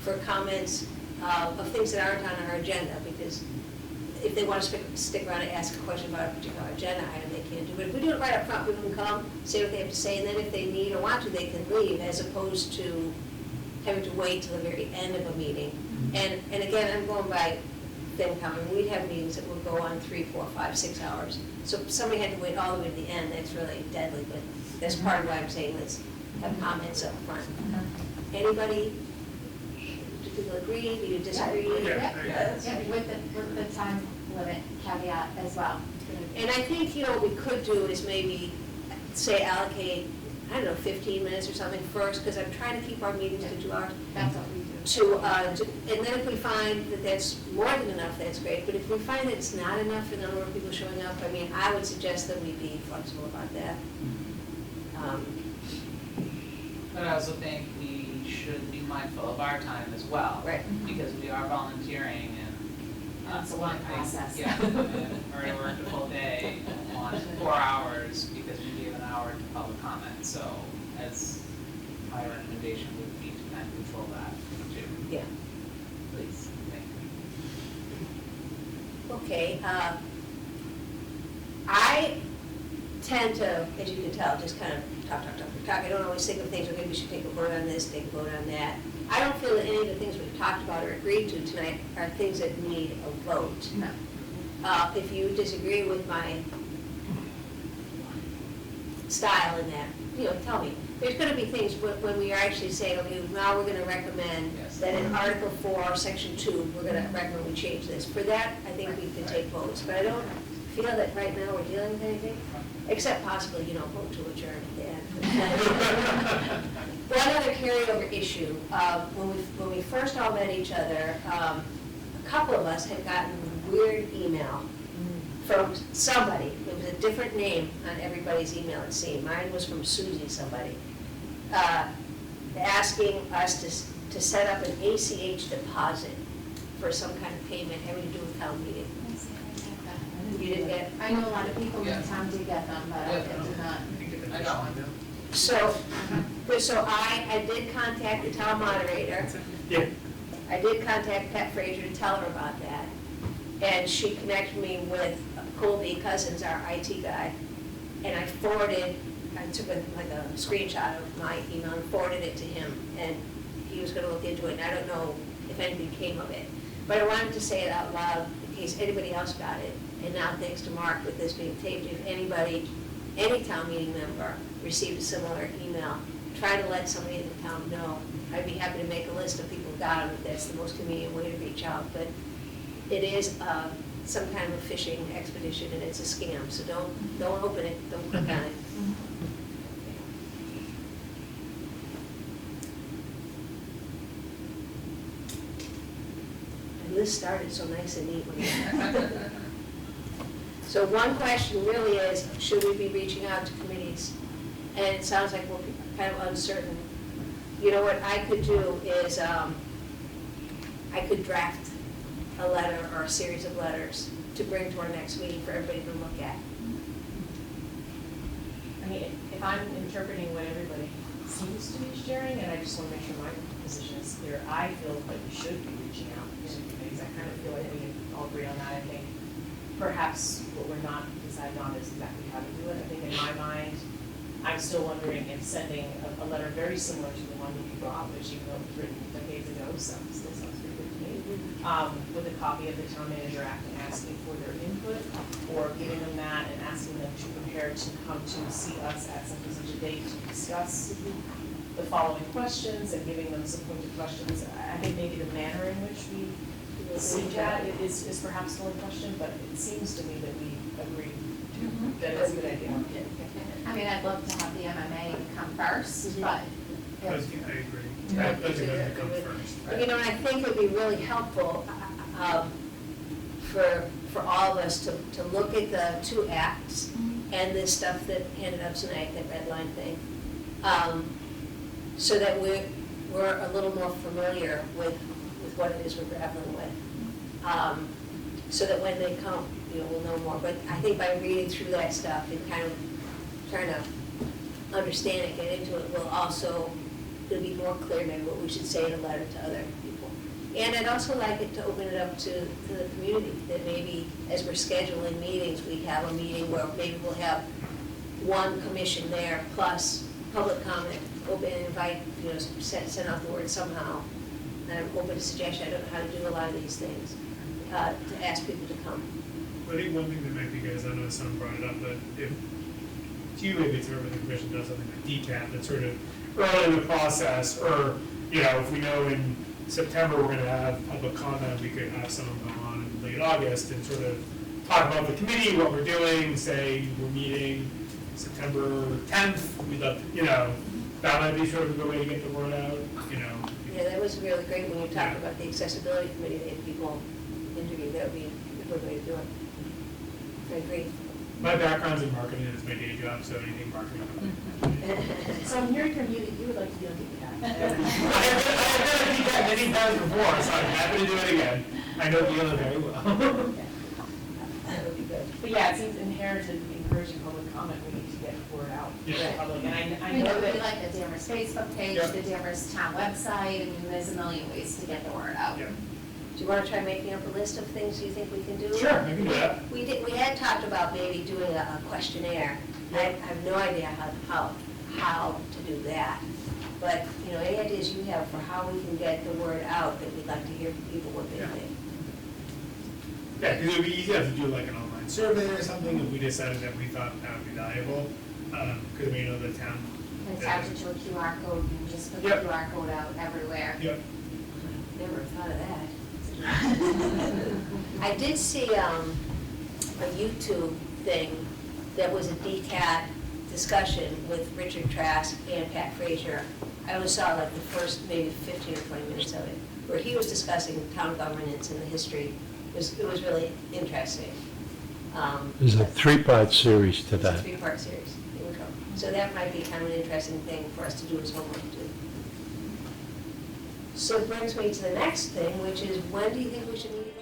for comments of things that aren't on our agenda, because if they want to stick around and ask a question about a particular agenda item, they can't do it. But if we do it right up front, people can come, say what they have to say, and then if they need or want to, they can leave, as opposed to having to wait till the very end of a meeting. And again, I'm going by FinCom, and we'd have meetings that would go on 3, 4, 5, 6 hours. So if somebody had to wait all the way to the end, that's really deadly, but that's part of why I'm saying let's have comments up front. Anybody? Do people agree? Do you disagree? Yeah. Yeah, with the time limit caveat as well. And I think, what we could do is maybe, say, allocate, 15 minutes or something first, because I'm trying to keep our meetings to 2 hours. That's what we do. And then if we find that that's more than enough, that's great. But if we find that it's not enough for the number of people showing up, I would suggest that we be flexible about that. But I also think we should be mindful of our time as well. Right. Because we are volunteering and. It's a long process. Yeah, and already worked a full day on 4 hours because we gave an hour to public comment. So as my recommendation would be to kind of control that too. Yeah. Please, thank you. Okay. I tend to, as you can tell, just kind of talk. I don't always think of things, okay, we should take a vote on this, take a vote on that. I don't feel that any of the things we've talked about or agreed to tonight are things that need a vote. No. If you disagree with my style in that, tell me. There's gonna be things when we are actually saying, okay, now we're gonna recommend that in Article 4, Section 2, we're gonna recommend we change this. For that, I think we can take votes, but I don't feel that right now we're dealing with anything, except possibly, vote to adjourn at the end. One other carryover issue, when we first all met each other, a couple of us had gotten a weird email from somebody. It was a different name on everybody's email, it seemed. Mine was from Susie somebody, asking us to set up an ACH deposit for some kind of payment having to do with town meeting. You didn't get? I know a lot of people in town did get them, but I did not. I got one. So I did contact the town moderator. Yeah. I did contact Pat Fraser to tell her about that. And she connected me with Colby Cousins, our IT guy. And I took a screenshot of my email and forwarded it to him. And he was gonna look into it, and I don't know if anything came of it. But I wanted to say it out loud in case anybody else got it. And now, thanks to Mark, with this being taped, if any town meeting member received a similar email, try to let somebody in the town know. I'd be happy to make a list of people who got them if that's the most convenient way to reach out. But it is some kind of a phishing expedition, and it's a scam. So don't open it, don't click on it. And this started so nice and neatly. So one question really is, should we be reaching out to committees? And it sounds like we're kind of uncertain. You know what I could do is, I could draft a letter or a series of letters to bring to our next meeting for everybody to look at. I mean, if I'm interpreting what everybody seems to be sharing, and I just want to make sure my position is clear, I feel like we should be reaching out to committees. I kind of feel like we can all agree on that. I think perhaps what we're not deciding on is exactly how to do it. I think in my mind, I'm still wondering if sending a letter very similar to the one that you brought, which even though it was written decades ago, still sounds pretty good to me, with a copy of the Town Manager Act and asking for their input, or giving them that and asking them to prepare to come to see us at some such a date to discuss the following questions and giving them some pointed questions. I think maybe the manner in which we see that is perhaps still in question, but it seems to me that we agree that it's a good idea. I mean, I'd love to have the MMA come first, but. I agree. That's a good come first. And, and I think it would be really helpful for all of us to look at the two acts and this stuff that handed up tonight, that red line thing, so that we're a little more familiar with what it is we're grappling with. So that when they come, we'll know more. But I think by reading through that stuff and kind of trying to understand it, get into it, it'll be more clear maybe what we should say in a letter to other people. And I'd also like it to open it up to the community, that maybe as we're scheduling meetings, we have a meeting where maybe we'll have one commission there plus public comment, open and invite, send out the word somehow. And I'm open to suggestion. I don't know how to do a lot of these things, to ask people to come. I think one thing that might be good is, I know someone brought it up, but if maybe it's wherever the commission does something like DCAT that's sort of early in the process, or, if we know in September we're going to have public comment, we could have someone come on in late August and sort of talk about the committee, what we're doing, say we're meeting September 10th, we'd love to, that might be sort of a good way to get the word out, Yeah, that was really great when you talked about the accessibility committee, that people interviewed. That would be a good way to do it. I agree. My background's in marketing, it's my day job, so anything marketing. So I'm hearing from you that you would like to be on DCAT. I've done DCAT many times before, so I'm happy to do it again. I know Leila very well. That would be good. But yeah, it seems inherent in encouraging public comment, we need to get the word out to the public. And I We know that. we like the Danvers Facebook page, Yeah. the Danvers town website, I mean, there's a million ways to get the word out. Yeah. Do you want to try making up a list of things you think we can do? Sure, I can do that. We had talked about maybe doing a questionnaire. I have no idea how to do that. But, any ideas you have for how we can get the word out, that we'd like to hear from people what they Yeah. think? Yeah, because it would be easier to do like an online survey or something if we decided that we thought that would be valuable. Because we know the town attach it to a QR code and just put the Yep. QR code out everywhere. Yep. Never thought of that. I did see a YouTube thing that was a DCAT discussion with Richard Trask and Pat Frazier. I only saw like the first maybe 15 or 20 minutes of it, where he was discussing town governance and the history. It was really interesting. There's a three-part series to It's a that. three-part series. There we go. So that might be kind of an interesting thing for us to do as homework too. So it brings me to the next thing, which is when do you think we should meet again?